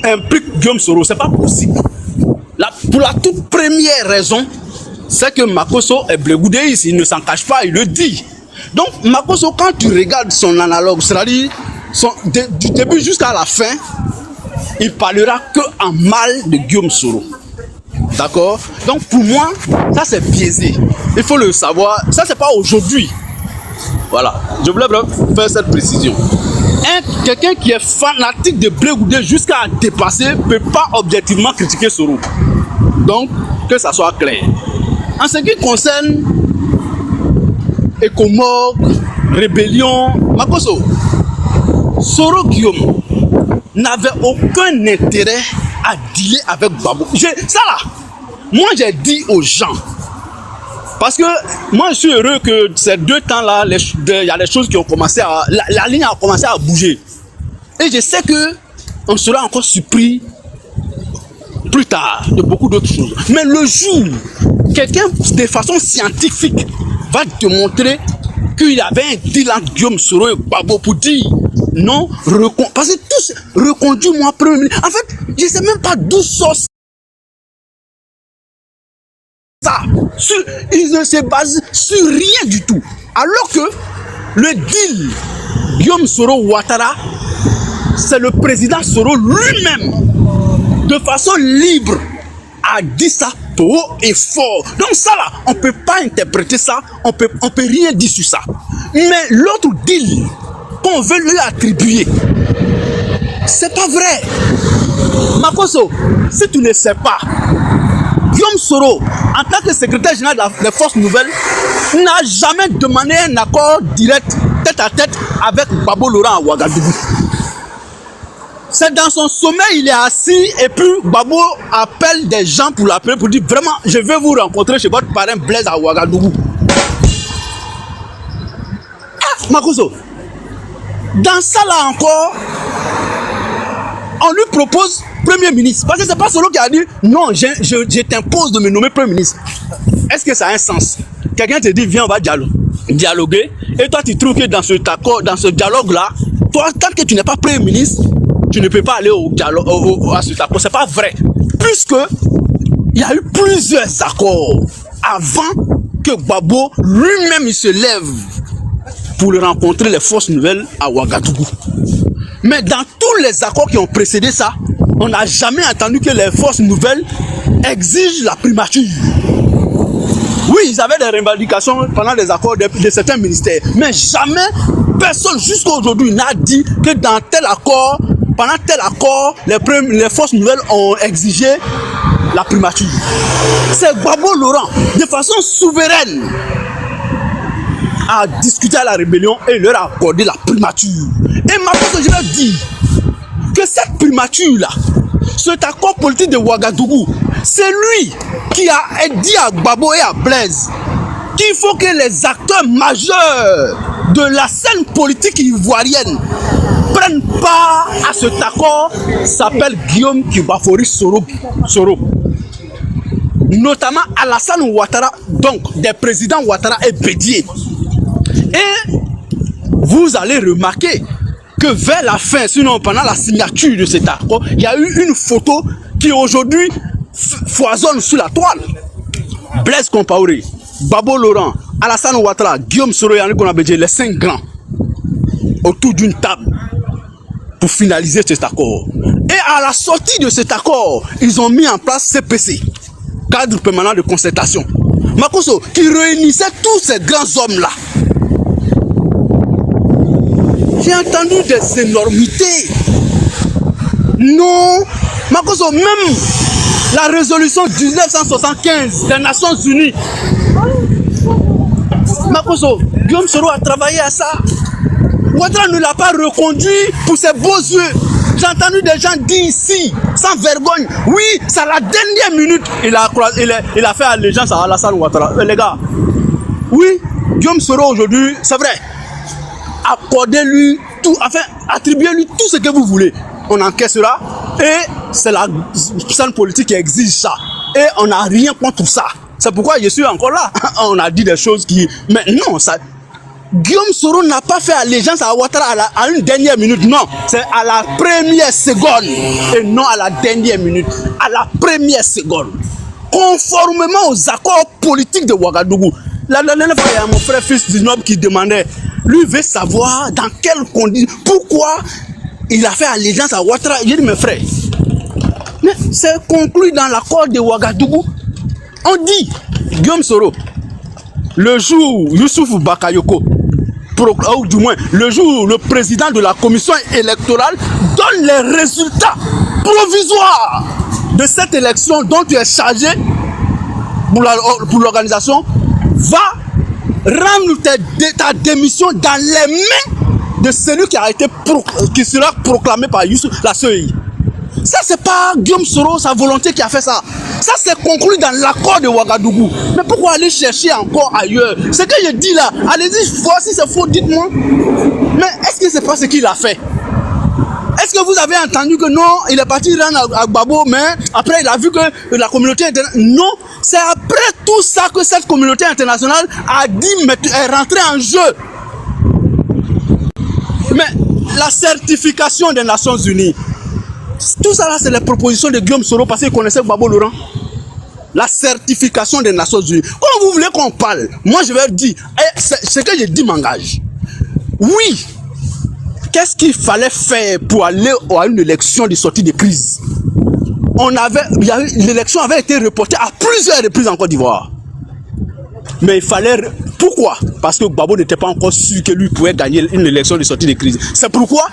implique Guillaume Soro. C'est pas possible. Pour la toute première raison, c'est que Makosso est blégoudéiste, il ne s'en cache pas, il le dit. Donc Makosso, quand tu regardes son analogue, c'est-à-dire du début jusqu'à la fin, il parlera que en mal de Guillaume Soro. D'accord? Donc pour moi, ça c'est biaisé. Il faut le savoir. Ça c'est pas aujourd'hui. Voilà. Je voulais faire cette précision. Quelqu'un qui est fanatique de Blé-Goudé jusqu'à dépasser ne peut pas objectivement critiquer Soro. Donc, que ça soit clair. En ce qui concerne Ecomog, Rébellion, Makosso, Soro Guillaume n'avait aucun intérêt à dealer avec Babo. Ça là, moi j'ai dit aux gens, parce que moi je suis heureux que ces 2 temps-là, il y a des choses qui ont commencé à... La ligne a commencé à bouger. Et je sais que on sera encore surpris plus tard de beaucoup d'autres choses. Mais le jour, quelqu'un de façon scientifique va te montrer qu'il y avait un deal entre Guillaume Soro et Babo pour dire non, parce que tous reconduis-moi premier ministre. En fait, je ne sais même pas d'où sort ça. Ils ne se basent sur rien du tout. Alors que le deal Guillaume Soro-Ouattara, c'est le président Soro lui-même, de façon libre, a dit ça haut et fort. Donc ça là, on ne peut pas interpréter ça, on peut rien dire sur ça. Mais l'autre deal qu'on veut lui attribuer, c'est pas vrai. Makosso, si tu ne sais pas, Guillaume Soro, en tant que secrétaire général des forces nouvelles, n'a jamais demandé un accord direct, tête à tête, avec Babo Laurent à Ouagadougou. C'est dans son sommeil, il est assis et puis Gbagbo appelle des gens pour l'appeler pour dire vraiment, je vais vous rencontrer chez votre parrain Blaise à Ouagadougou. Ah, Makoso, dans ça là encore, on lui propose Premier ministre. Parce que c'est pas Solo qui a dit non, je t'impose de me nommer Premier ministre. Est-ce que ça a un sens? Quelqu'un te dit viens, on va dialoguer. Et toi, tu trouves que dans ce dialogue-là, toi, tant que tu n'es pas Premier ministre, tu ne peux pas aller au dialogue, à cet accord. C'est pas vrai. Puisque il y a eu plusieurs accords avant que Gbagbo lui-même il se lève pour rencontrer les forces nouvelles à Ouagadougou. Mais dans tous les accords qui ont précédé ça, on n'a jamais entendu que les forces nouvelles exigent la primature. Oui, ils avaient des revendications pendant les accords de certains ministères, mais jamais personne jusqu'à aujourd'hui n'a dit que dans tel accord, pendant tel accord, les forces nouvelles ont exigé la primature. C'est Gbagbo Laurent, de façon souveraine, a discuté à la rébellion et leur a accordé la primature. Et maintenant, je leur dis que cette primature-là, cet accord politique de Ouagadougou, c'est lui qui a dit à Gbagbo et à Blaise qu'il faut que les acteurs majeurs de la scène politique ivoirienne prennent part à cet accord, s'appelle Guillaume Kibafori Soro. Notamment Alassane Ouattara, donc des présidents Ouattara et Bédié. Et vous allez remarquer que vers la fin, sinon pendant la signature de cet accord, il y a eu une photo qui aujourd'hui foisonne sur la toile. Blaise Compaoré, Gbagbo Laurent, Alassane Ouattara, Guillaume Soro et Henri Konan-Bédié, les 5 grands, autour d'une table pour finaliser cet accord. Et à la sortie de cet accord, ils ont mis en place CPC, cadre permanent de concertation. Makoso, qui réunissait tous ces grands hommes-là. J'ai entendu des énormités. Non, Makoso, même la résolution 1975 des Nations Unies. Makoso, Guillaume Soro a travaillé à ça. Ouattara ne l'a pas reconduit pour ses beaux yeux. J'ai entendu des gens dire ici, sans vergogne, oui, c'est à la dernière minute, il a fait allégeance à Alassane Ouattara. Les gars, oui, Guillaume Soro aujourd'hui, c'est vrai, accordez-lui tout, enfin, attribuez-lui tout ce que vous voulez. On encaissera et c'est la scène politique qui exige ça. Et on n'a rien contre ça. C'est pourquoi je suis encore là. On a dit des choses qui... Mais non, ça... Guillaume Soro n'a pas fait allégeance à Ouattara à une dernière minute, non. C'est à la première seconde et non à la dernière minute. À la première seconde. Conformément aux accords politiques de Ouagadougou. La dernière fois, il y a mon frère fils du Noble qui demandait, lui veut savoir dans quelles conditions, pourquoi il a fait allégeance à Ouattara. J'ai dit, mes frères, mais c'est conclu dans l'accord de Ouagadougou. On dit, Guillaume Soro, le jour où Youssouf Bakayoko, ou du moins le jour où le président de la commission électorale donne les résultats provisoires de cette élection dont tu es chargé pour l'organisation, va rendre ta démission dans les mains de celui qui sera proclamé par Youssouf la CEI. Ça, c'est pas Guillaume Soro, sa volonté qui a fait ça. Ça, c'est conclu dans l'accord de Ouagadougou. Mais pourquoi aller chercher encore ailleurs? Ce que je dis là, allez-y, voir si c'est faux, dites-moi. Mais est-ce que c'est pas ce qu'il a fait? Est-ce que vous avez entendu que non, il est parti rendre à Gbagbo, mais après il a vu que la communauté internationale... Non, c'est après tout ça que cette communauté internationale a dit, mais est rentrée en jeu. Mais la certification des Nations Unies, tout ça là, c'est les propositions de Guillaume Soro parce qu'il connaissait Gbagbo Laurent. La certification des Nations Unies. Quand vous voulez qu'on parle, moi je vais dire, ce que je dis m'engage. Oui, qu'est-ce qu'il fallait faire pour aller à une élection de sortie de crise? L'élection avait été reportée à plusieurs reprises en Côte d'Ivoire. Mais il fallait... Pourquoi? Parce que Gbagbo n'était pas encore sûr que lui pouvait gagner une élection de sortie de crise. C'est pourquoi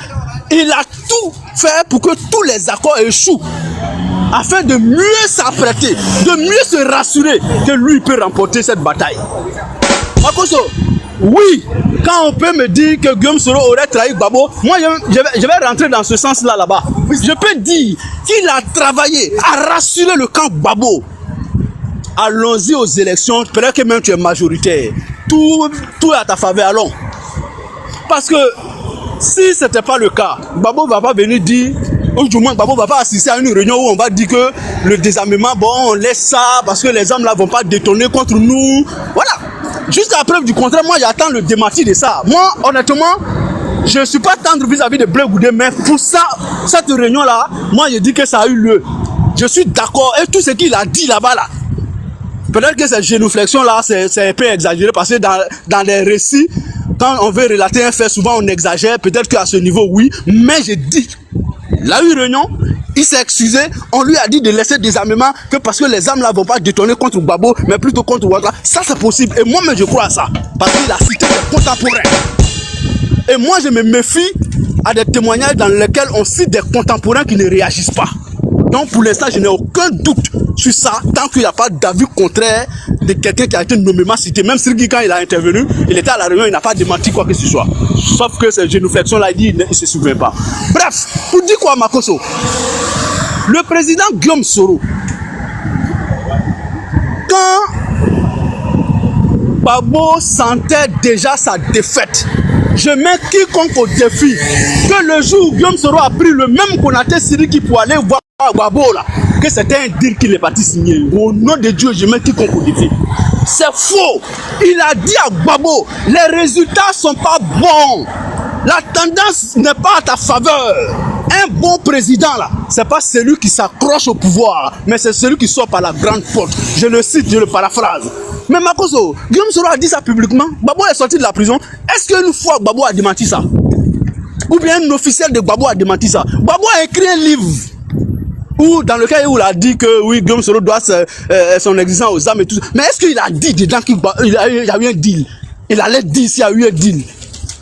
il a tout fait pour que tous les accords échouent, afin de mieux s'apprêter, de mieux se rassurer que lui peut remporter cette bataille. Makoso, Oui, quand on peut me dire que Guillaume Soro aurait trahi Gbagbo, moi je vais rentrer dans ce sens-là là-bas. Je peux dire qu'il a travaillé à rassurer le camp Gbagbo. Allons-y aux élections, peut-être que même tu es majoritaire. Tout est à ta faveur, allons. Parce que si ce n'était pas le cas, Gbagbo ne va pas venir dire, ou du moins Gbagbo ne va pas assister à une réunion où on va dire que le désarmement, bon, on laisse ça parce que les hommes là ne vont pas détonner contre nous. Voilà. Jusqu'à preuve du contraire, moi j'attends le démenti de ça. Moi, honnêtement, je ne suis pas tendre vis-à-vis de Blé Goudé, mais pour ça, cette réunion-là, moi je dis que ça a eu lieu. Je suis d'accord. Et tout ce qu'il a dit là-bas, là, peut-être que cette génuflexion-là, c'est un peu exagéré parce que dans les récits, quand on veut relater un fait, souvent on exagère. Peut-être qu'à ce niveau, oui. Mais je dis, il a eu une réunion, il s'est excusé, on lui a dit de laisser des armements, que parce que les armes là vont pas détonner contre Gbagbo, mais plutôt contre Ouattara. Ça c'est possible. Et moi-même je crois à ça. Parce qu'il a cité des contemporains. Et moi je me méfie à des témoignages dans lesquels on cite des contemporains qui ne réagissent pas. Donc pour l'instant je n'ai aucun doute sur ça, tant qu'il n'y a pas d'avis contraire de quelqu'un qui a été nommément cité. Même Sirgi, quand il a intervenu, il était à la réunion, il n'a pas démenti quoi que ce soit. Sauf que cette génuflexion là, il dit, il ne se souvient pas. Bref, pour dire quoi, Makoso, le président Guillaume Soro, quand Gbagbo sentait déjà sa défaite, je mets quiconque au défi que le jour où Guillaume Soro a pris le même Konaté Siriki pour aller voir Gbagbo là, que c'était un deal qu'il est parti signer. Au nom de Dieu, je mets quiconque au défi. C'est faux. Il a dit à Gbagbo, les résultats sont pas bons. La tendance n'est pas à ta faveur. Un bon président là, c'est pas celui qui s'accroche au pouvoir, mais c'est celui qui sort par la grande porte. Je le cite, je le paraphrase. Mais Makoso, Guillaume Soro a dit ça publiquement. Gbagbo est sorti de la prison. Est-ce qu'une fois Gbagbo a démenti ça? Ou bien un officiel de Gbagbo a démenti ça? Gbagbo a écrit un livre où, dans le cas où il a dit que oui, Guillaume Soro doit son existence aux âmes et tout. Mais est-ce qu'il a dit dedans qu'il y a eu un deal? Il allait dire s'il y a eu un deal.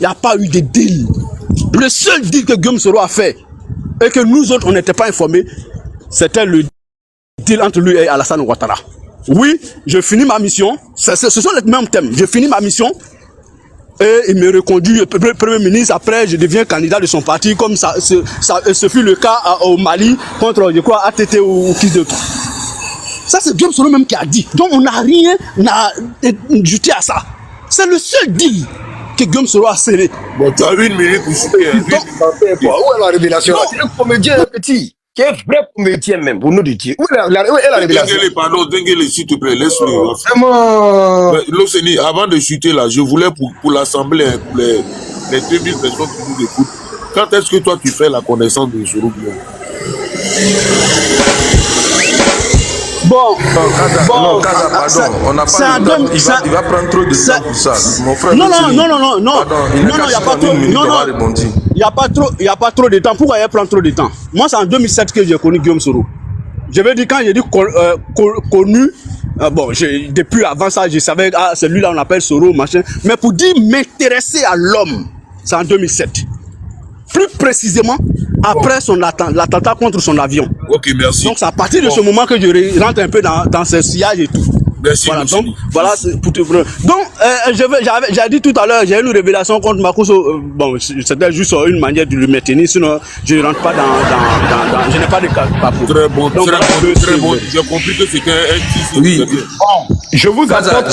Il n'y a pas eu de deal. Le seul deal que Guillaume Soro a fait et que nous autres on n'était pas informés, c'était le deal entre lui et Alassane Ouattara. Oui, je finis ma mission. Ce sont les mêmes thèmes. Je finis ma mission et il me reconduit Premier ministre. Après, je deviens candidat de son parti, comme ça, ce fut le cas au Mali contre, je crois, ATT ou qui d'autre. Ça, c'est Guillaume Soro même qui a dit. Donc, on n'a rien ajouté à ça. C'est le seul deal que Guillaume Soro a scellé. Bon, tu as une minute pour citer. Où est la révélation? C'est un comédien petit, qui est vrai comédien même, pour nous de Dieu. Où est la révélation? Denguele, pardon, Denguele, s'il te plaît, laisse-le. Vraiment. Loseni, avant de chuter là, je voulais pour l'Assemblée, pour les 2000 personnes qui nous écoutent, quand est-ce que toi tu fais la connaissance de Soro Guillaume? Bon, non, Kaza, pardon, on n'a pas le temps. Il va prendre trop de temps pour ça. Mon frère, non, il n'y a pas trop de temps. Pourquoi il prend trop de temps? Moi, c'est en 2007 que j'ai connu Guillaume Soro. Je veux dire, quand j'ai dit connu, bon, depuis avant ça, je savais, celui-là, on appelle Soro, machin. Mais pour dire m'intéresser à l'homme, c'est en 2007. Plus précisément, après l'attentat contre son avion. Ok, merci. Donc, c'est à partir de ce moment que je rentre un peu dans ce sillage et tout. Merci, voilà, merci. donc, voilà, pour te prendre. Donc, j'ai dit tout à l'heure, j'ai eu une révélation contre Makoso. Bon, c'était juste une manière de le maintenir, sinon, je ne rentre pas dans je n'ai pas de cas. Très bon, donc, très bon. J'ai compris que c'était un oui. Bon, je vous apporte.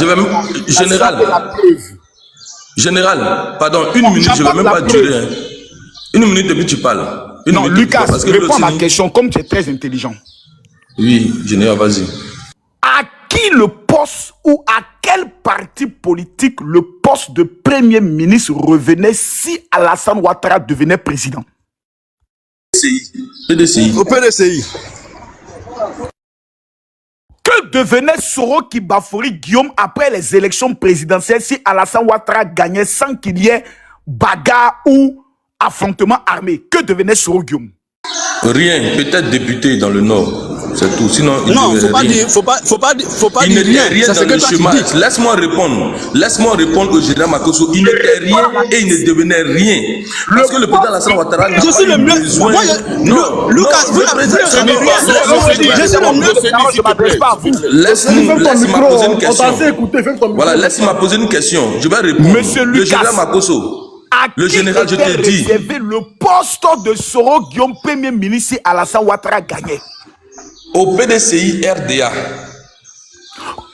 Général, pardon, une minute, je ne vais même pas durer. Hein. Une minute et puis tu parles. Non, Lucas, réponds à ma question, comme tu es très intelligent. Oui, général, vas-y. À qui le poste ou à quel parti politique le poste de Premier ministre revenait si Alassane Ouattara devenait président? PDCI. Au PDCI. Que devenait Soro Kibafori Guillaume après les élections présidentielles si Alassane Ouattara gagnait sans qu'il y ait bagarre ou affrontement armé? Que devenait Soro Guillaume? Rien, peut-être député dans le Nord. C'est tout. Sinon, Non, il faut pas rien. dire, faut pas Il dire n'était rien. rien Ça, dans c'est que le toi tu chemin. dis. Laisse-moi répondre au général Makoso. Il n'était rien et il ne devenait rien. Parce que le président Alassane Ouattara n'a Je pas suis le eu mieux. besoin. Moi, Non, Lucas, non, vous le président, je suis le mieux. Laisse-moi poser une On t'a question. assez écouté, ferme ton micro. Voilà, laisse-moi poser une question. Je vais répondre. Monsieur Le Lucas, général Makoso, à le qui général, je était te dis. réservé le poste de Soro Guillaume, premier ministre, si Alassane Ouattara gagnait? Au PDCI RDA,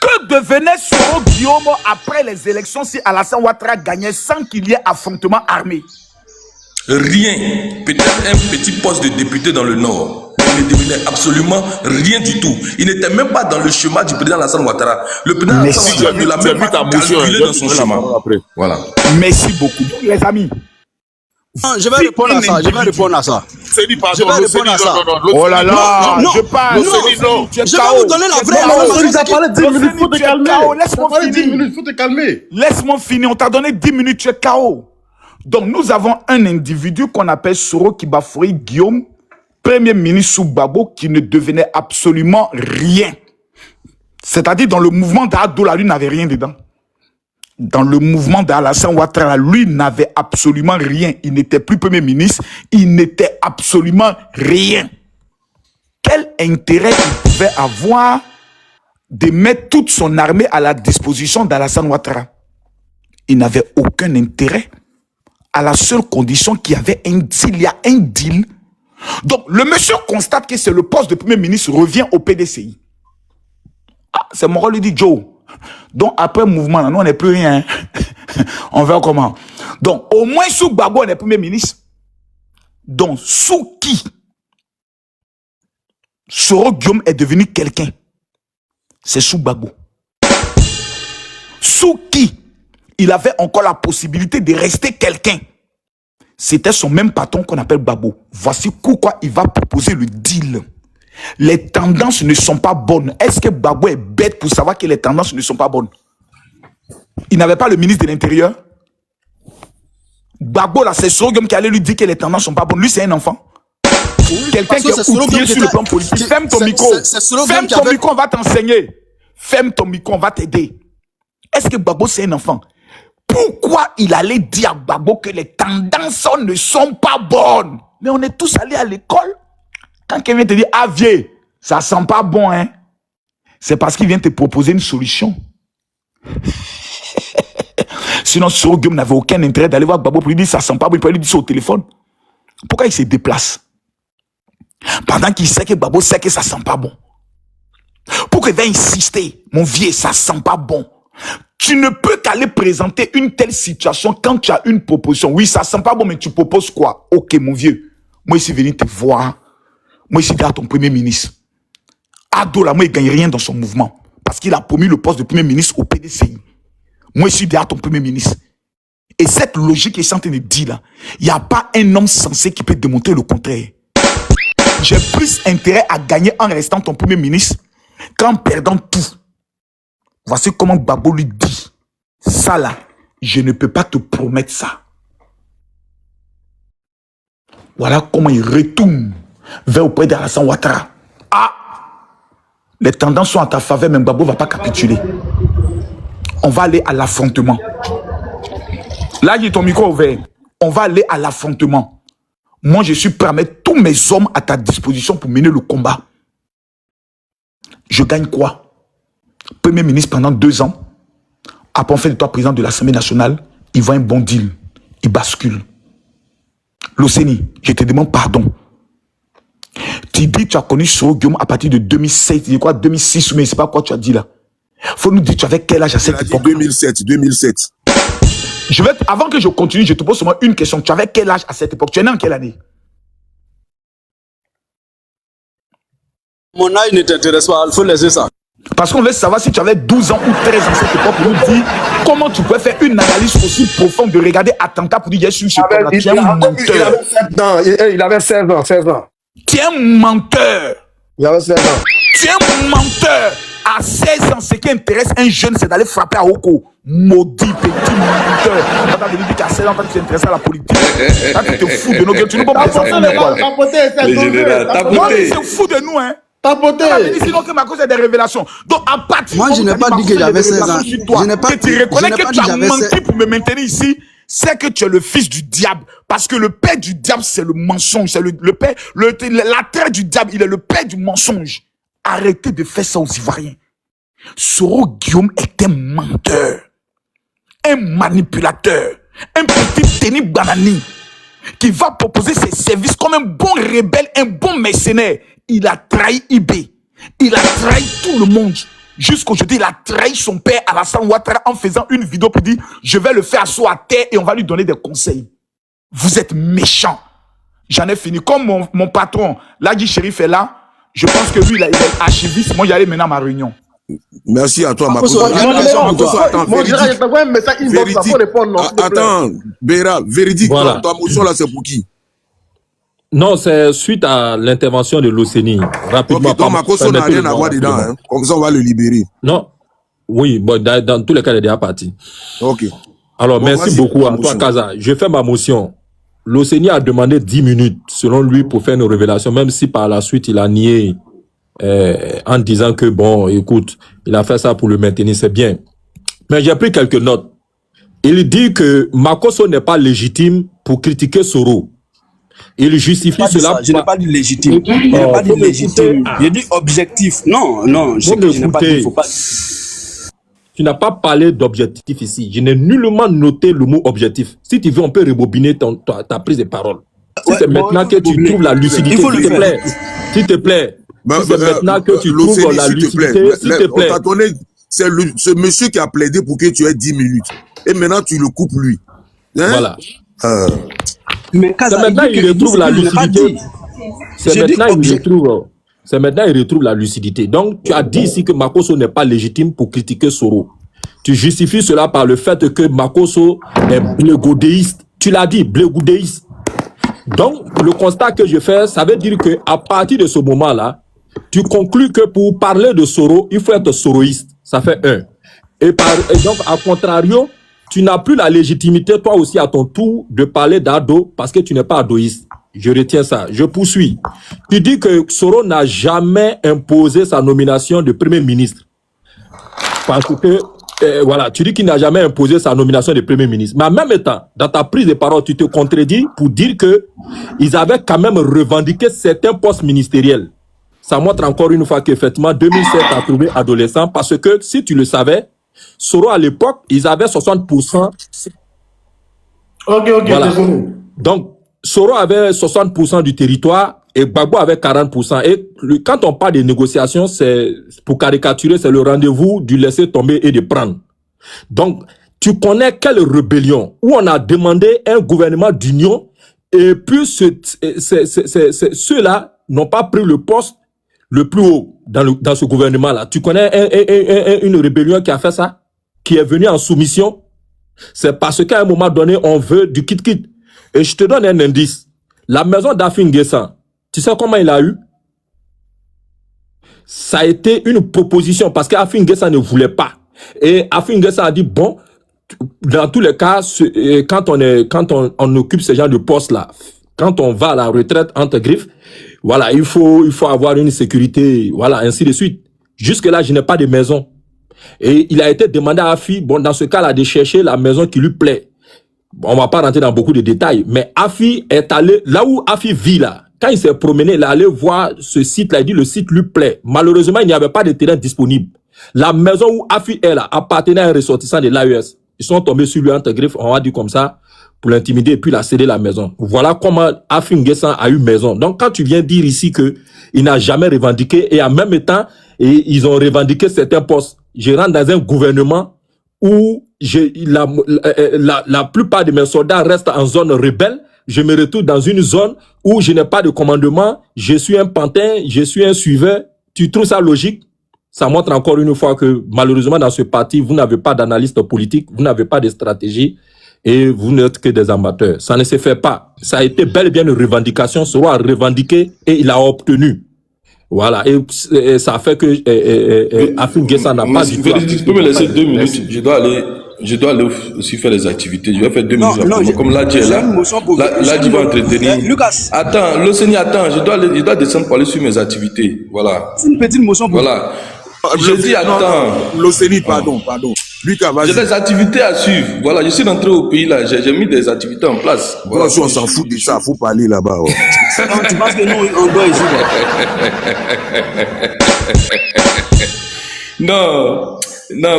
Que devenait Soro Guillaume après les élections si Alassane Ouattara gagnait sans qu'il y ait affrontement armé? rien. Peut-être un petit poste de député dans le Nord. Il ne devenait absolument rien du tout. Il n'était même pas dans le chemin du président Alassane Ouattara. Le président Alassane Ouattara ne l'a même pas calculé dans son chemin. Voilà. Merci beaucoup. Donc, les amis, Non, je vais répondre à ça. Je vais répondre à ça. C'est dit, pardon, Je vais répondre à ça. oh là là, Non, je parle. non, Tu es je vais KO. vous donner la vraie Non, information. il t'a parlé 10 minutes, faut te Tu es calmer. KO, laisse-moi T'as parlé 10 finir. minutes, faut te calmer. Laisse-moi finir. On t'a donné 10 minutes, tu es KO. Donc, nous avons un individu qu'on appelle Soro Kibafouri Guillaume, premier ministre sous Gbagbo, qui ne devenait absolument rien. C'est-à-dire, dans le mouvement d'Adoula, lui n'avait rien dedans. Dans le mouvement d'Alassane Ouattara, lui n'avait absolument rien. Il n'était plus premier ministre. Il n'était absolument rien. Quel intérêt il pouvait avoir de mettre toute son armée à la disposition d'Alassane Ouattara? Il n'avait aucun intérêt, à la seule condition qu'il y avait un deal. Il y a un deal. Donc, le monsieur constate que c'est le poste de premier ministre revient au PDCI. Ah, c'est mon rôle, il dit Joe. Donc, après le mouvement, là, nous, on n'est plus rien. On verra comment. Donc, au moins, sous Gbagbo, on est premier ministre. Donc, sous qui Soro Guillaume est devenu quelqu'un? C'est sous Gbagbo. Sous qui il avait encore la possibilité de rester quelqu'un? C'était son même patron qu'on appelle Gbagbo. Voici pourquoi il va proposer le deal. Les tendances ne sont pas bonnes. Est-ce que Gbagbo est bête pour savoir que les tendances ne sont pas bonnes? Il n'avait pas le ministre de l'Intérieur. Gbagbo, là, c'est Soro Guillaume qui allait lui dire que les tendances ne sont pas bonnes. Lui, c'est un enfant. Quelqu'un qui est outillé sur le plan politique. Ferme ton micro. Ferme ton micro, on va t'enseigner. Ferme ton micro, on va t'aider. Est-ce que Gbagbo, c'est un enfant? Pourquoi il allait dire à Gbagbo que les tendances ne sont pas bonnes? Mais on est tous allés à l'école. Quand quelqu'un te dit, ah vieux, ça sent pas bon, hein? C'est parce qu'il vient te proposer une solution. Sinon, Soro Guillaume n'avait aucun intérêt d'aller voir Gbagbo pour lui dire, ça sent pas bon, il peut lui dire ça au téléphone. Pourquoi il se déplace? Pendant qu'il sait que Gbagbo sait que ça sent pas bon. Pourquoi il va insister? Mon vieux, ça sent pas bon. Tu ne peux qu'aller présenter une telle situation quand tu as une proposition. Oui, ça sent pas bon, mais tu proposes quoi? Ok, mon vieux. Moi, je suis venu te voir. Moi, je suis à ton premier ministre. Adola, moi, il ne gagne rien dans son mouvement. Parce qu'il a promis le poste de premier ministre au PDCI. Moi, je suis derrière ton premier ministre. Et cette logique que je suis en train de dire là, il n'y a pas un homme sensé qui peut démontrer le contraire. J'ai plus intérêt à gagner en restant ton premier ministre qu'en perdant tout. Voici comment Gbagbo lui dit. Ça là, je ne peux pas te promettre ça. Voilà comment il retourne vers auprès d'Alassane Ouattara. Ah, les tendances sont en ta faveur, mais Gbagbo ne va pas capituler. On va aller à l'affrontement. Là, il y a ton micro ouvert. On va aller à l'affrontement. Moi, je suis prêt à mettre tous mes hommes à ta disposition pour mener le combat. Je gagne quoi? Premier ministre pendant 2 ans. Après, on fait de toi président de l'Assemblée nationale. Il voit un bon deal. Il bascule. L'Océanie, je te demande pardon. Tu dis que tu as connu Soro Guillaume à partir de 2007, je crois 2006, mais je ne sais pas quoi tu as dit là. Faut nous dire, tu avais quel âge à cette époque? 2007. Avant que je continue, je te pose seulement une question. Tu avais quel âge à cette époque? Tu es né en quelle année? Mon âge ne t'intéresse pas, il faut laisser ça. Parce qu'on veut savoir si tu avais 12 ans ou 13 ans à cette époque pour nous dire comment tu pouvais faire une analyse aussi profonde de regarder attentat pour dire je suis ce là. Tu es un menteur. Il avait 16 ans. Tu es un menteur. Il avait 16 ans. Tu es un menteur. À 16 ans, ce qui intéresse un jeune, c'est d'aller frapper à Oko. Maudit petit menteur. On va venir dire qu'à 16 ans, tu t'intéresses à la politique. Là, tu te fous de nos gueules. Tu ne peux pas les enfants. Moi, c'est fou de nous, hein. Sinon que ma cause est des révélations. Donc, à partir moi, je n'ai pas dit que j'avais 16 ans. Que tu reconnais que tu as menti pour me maintenir ici, c'est que tu es le fils du diable. Parce que le père du diable, c'est le mensonge. C'est le père, l'attrait du diable, il est le père du mensonge. Arrêtez de faire ça aux Ivoiriens. Soro Guillaume est un menteur, un manipulateur, un petit Denis Banani qui va proposer ses services comme un bon rebelle, un bon mercenaire. Il a trahi IB. Il a trahi tout le monde. Jusqu'aujourd'hui, il a trahi son père Alassane Ouattara en faisant une vidéo pour dire « Je vais le faire asseoir à terre et on va lui donner des conseils. » Vous êtes méchants. J'en ai fini. Comme mon patron, Ladji Chérif est là, je pense que lui, il est archiviste. Moi, j'allais maintenant à ma réunion. Merci à toi, Makoso. Attends, Béra, véridique, ta motion là, c'est pour qui? Non, c'est suite à l'intervention de l'OCENI. Rapidement. Donc, Makoso n'a rien à voir dedans. Hein. Comme ça, on va le libérer. Non. Oui, bon, dans tous les cas, il est déjà parti. Ok. Alors, merci beaucoup à toi, Kaza. Je fais ma motion. L'OCENI a demandé 10 minutes, selon lui, pour faire une révélation, même si par la suite, il a nié en disant que, bon, écoute, il a fait ça pour le maintenir, c'est bien. Mais j'ai pris quelques notes. Il dit que Makoso n'est pas légitime pour critiquer Soro. Il justifie cela. Je n'ai pas dit légitime. Je n'ai pas dit légitime. J'ai dit objectif. Non, je n'ai pas dit, faut pas... Tu n'as pas parlé d'objectif ici. Je n'ai nullement noté le mot objectif. Si tu veux, on peut rebobiner ta prise de parole. Si c'est maintenant que tu trouves la lucidité, s'il te plaît. S'il te plaît. Si c'est maintenant que tu trouves la lucidité, s'il te plaît. C'est ce monsieur qui a plaidé pour que tu aies 10 minutes. Et maintenant, tu le coupes lui. Hein? Voilà. Mais c'est maintenant qu'il retrouve la lucidité. C'est maintenant qu'il retrouve la lucidité. Donc, tu as dit ici que Makoso n'est pas légitime pour critiquer Soro. Tu justifies cela par le fait que Makoso est blégodéiste. Tu l'as dit, blégodéiste. Donc, le constat que je fais, ça veut dire que à partir de ce moment-là, tu conclus que pour parler de Soro, il faut être soroïste. Ça fait un. Et donc, à contrario, tu n'as plus la légitimité, toi aussi, à ton tour, de parler d'ado parce que tu n'es pas adoïste. Je retiens ça. Je poursuis. Tu dis que Soro n'a jamais imposé sa nomination de Premier ministre. Parce que, voilà, tu dis qu'il n'a jamais imposé sa nomination de Premier ministre. Mais en même temps, dans ta prise de parole, tu te contredis pour dire que ils avaient quand même revendiqué certains postes ministériels. Ça montre encore une fois qu'effectivement, 2007 a trouvé adolescent parce que, si tu le savais, Soro, à l'époque, ils avaient 60%. Voilà. Donc, Soro avait 60% du territoire et Gbagbo avait 40%. Et quand on parle de négociations, c'est, pour caricaturer, c'est le rendez-vous du laisser tomber et de prendre. Donc, tu connais quelle rébellion où on a demandé un gouvernement d'union et puis ceux-là n'ont pas pris le poste le plus haut dans ce gouvernement-là. Tu connais une rébellion qui a fait ça, qui est venue en soumission? C'est parce qu'à un moment donné, on veut du kit-kit. Et je te donne un indice. La maison d'Afin N'Guessan, tu sais comment il a eu? Ça a été une proposition parce qu'Afin N'Guessan ne voulait pas. Et Afin N'Guessan a dit, bon, dans tous les cas, quand on occupe ce genre de poste-là, quand on va à la retraite entre griffes, voilà, il faut avoir une sécurité, voilà, ainsi de suite. Jusque-là, je n'ai pas de maison. Et il a été demandé à Afi, bon, dans ce cas-là, de chercher la maison qui lui plaît. Bon, on va pas rentrer dans beaucoup de détails, mais Afi est allé, là où Afi vit là, quand il s'est promené, il est allé voir ce site-là, il dit le site lui plaît. Malheureusement, il n'y avait pas de terrain disponible. La maison où Afi est là, appartenait à un ressortissant de l'AES. Ils sont tombés sur lui entre griffes, on va dire comme ça, pour l'intimider et puis la céder la maison. Voilà comment Afin N'Guessan a eu maison. Donc, quand tu viens dire ici que il n'a jamais revendiqué et en même temps, ils ont revendiqué certains postes. Je rentre dans un gouvernement où la plupart de mes soldats restent en zone rebelle. Je me retrouve dans une zone où je n'ai pas de commandement. Je suis un pantin, je suis un suiveur. Tu trouves ça logique? Ça montre encore une fois que malheureusement dans ce parti, vous n'avez pas d'analyste politique, vous n'avez pas de stratégie et vous n'êtes que des amateurs. Ça ne se fait pas. Ça a été bel et bien une revendication. Soro a revendiqué et il a obtenu. Voilà, et ça fait que Afin Guessa n'a pas du tout... Tu peux me laisser 2 minutes, je dois aller aussi faire les activités. Je vais faire 2 minutes. Non, comme Ladji est là, Ladji va entretenir. Lucas. Attends, l'Océanie, attends, je dois descendre pour aller sur mes activités. Voilà. C'est une petite motion pour... Voilà. Je dis attends. L'Océanie, pardon. Lucas, vas-y. J'ai des activités à suivre. Voilà, je suis rentré au pays là, j'ai mis des activités en place. Voilà, on s'en fout de ça, faut pas aller là-bas. Ouais. Tu penses que nous, on doit ici? Non,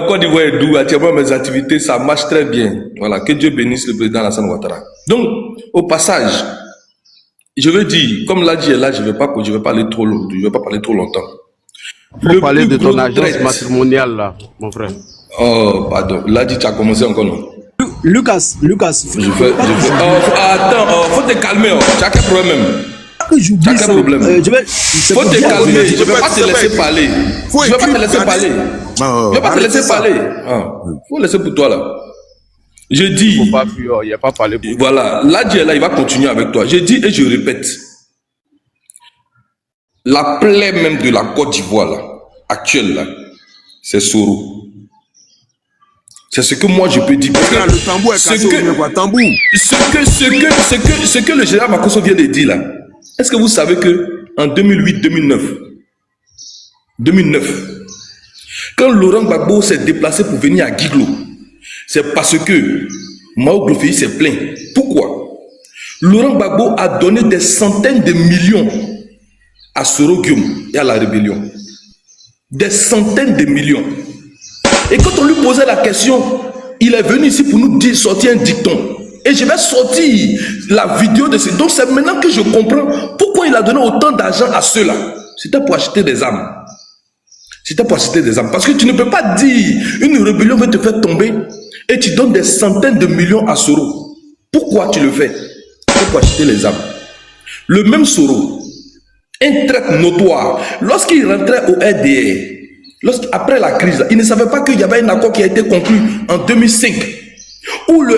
Côte d'Ivoire est doux. Actuellement, mes activités, ça marche très bien. Voilà, que Dieu bénisse le président Alassane Ouattara. Donc, au passage, je veux dire, comme Ladji est là, je ne vais pas aller trop long, je vais pas parler trop longtemps. Faut parler de ton agence matrimoniale là, mon frère. Oh, pardon. Ladji, tu as commencé encore non? Lucas. Attends, faut te calmer. Tu as quel problème? J'oublie ça. Faut te calmer. Je ne vais pas te laisser parler. Je ne vais pas te laisser parler. Je vais pas te laisser parler. Faut laisser pour toi là. Je dis. Faut pas fuir, il n'y a pas parlé pour. Voilà, Ladji est là, il va continuer avec toi. Je dis et je répète. La plaie même de la Côte d'Ivoire là, actuelle là, c'est Soro. C'est ce que moi je peux dire. Parce que le tambour est cassé au quoi, tambour. Ce que le général Makosso vient de dire là, est-ce que vous savez que en 2008-2009, quand Laurent Gbagbo s'est déplacé pour venir à Guiglo, c'est parce que Mao Glofei s'est plaint. Pourquoi? Laurent Gbagbo a donné des centaines de millions à Soro Guillaume et à la rébellion. Des centaines de millions. Et quand on lui posait la question, il est venu ici pour nous dire, sortir un dicton. Et je vais sortir la vidéo de ce. Donc c'est maintenant que je comprends pourquoi il a donné autant d'argent à ceux-là. C'était pour acheter des armes. C'était pour acheter des armes. Parce que tu ne peux pas dire, une rébellion veut te faire tomber et tu donnes des centaines de millions à Soro. Pourquoi tu le fais? C'est pour acheter les armes. Le même Soro, un traître notoire, lorsqu'il rentrait au RDR, après la crise, il ne savait pas qu'il y avait un accord qui a été conclu en 2005 où le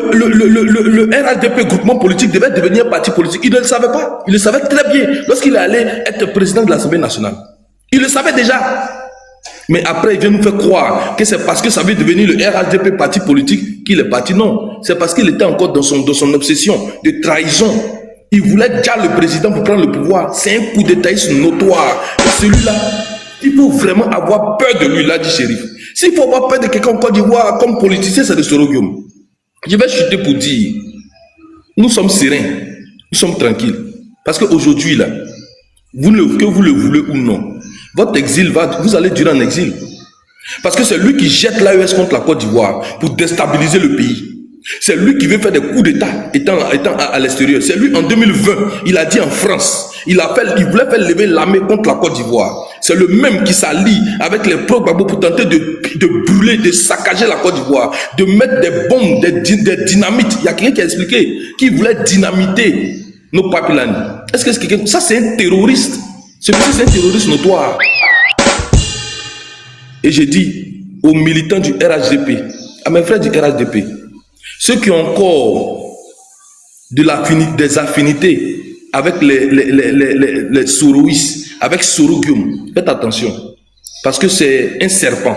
RHDP, groupement politique, devait devenir parti politique. Il ne le savait pas. Il le savait très bien lorsqu'il allait être président de l'Assemblée nationale. Il le savait déjà. Mais après, il vient nous faire croire que c'est parce que ça veut devenir le RHDP parti politique qu'il est parti. Non, c'est parce qu'il était encore dans son obsession de trahison. Il voulait déjà le président pour prendre le pouvoir. C'est un coup d'étatisme notoire. Et celui-là, il faut vraiment avoir peur de lui, Ladji Chérif. S'il faut avoir peur de quelqu'un en Côte d'Ivoire comme politicien, c'est de Soro Guillaume. Je vais chuter pour dire, nous sommes sereins, nous sommes tranquilles. Parce qu'aujourd'hui, là, que vous le voulez ou non, votre exil vous allez durer en exil. Parce que c'est lui qui jette l'AES contre la Côte d'Ivoire pour déstabiliser le pays. C'est lui qui veut faire des coups d'État étant à l'extérieur. C'est lui en 2020, il a dit en France, il voulait faire lever l'armée contre la Côte d'Ivoire. C'est le même qui s'allie avec les pro-Gbagbo pour tenter de brûler, de saccager la Côte d'Ivoire, de mettre des bombes, des dynamites. Il y a quelqu'un qui a expliqué qu'il voulait dynamiter nos papilani. Est-ce que c'est quelqu'un? Ça, c'est un terroriste. Celui-ci, c'est un terroriste notoire. Et j'ai dit aux militants du RHDP, à mes frères du RHDP, ceux qui ont encore des affinités avec les Soroïs, avec Soro Guillaume, faites attention. Parce que c'est un serpent.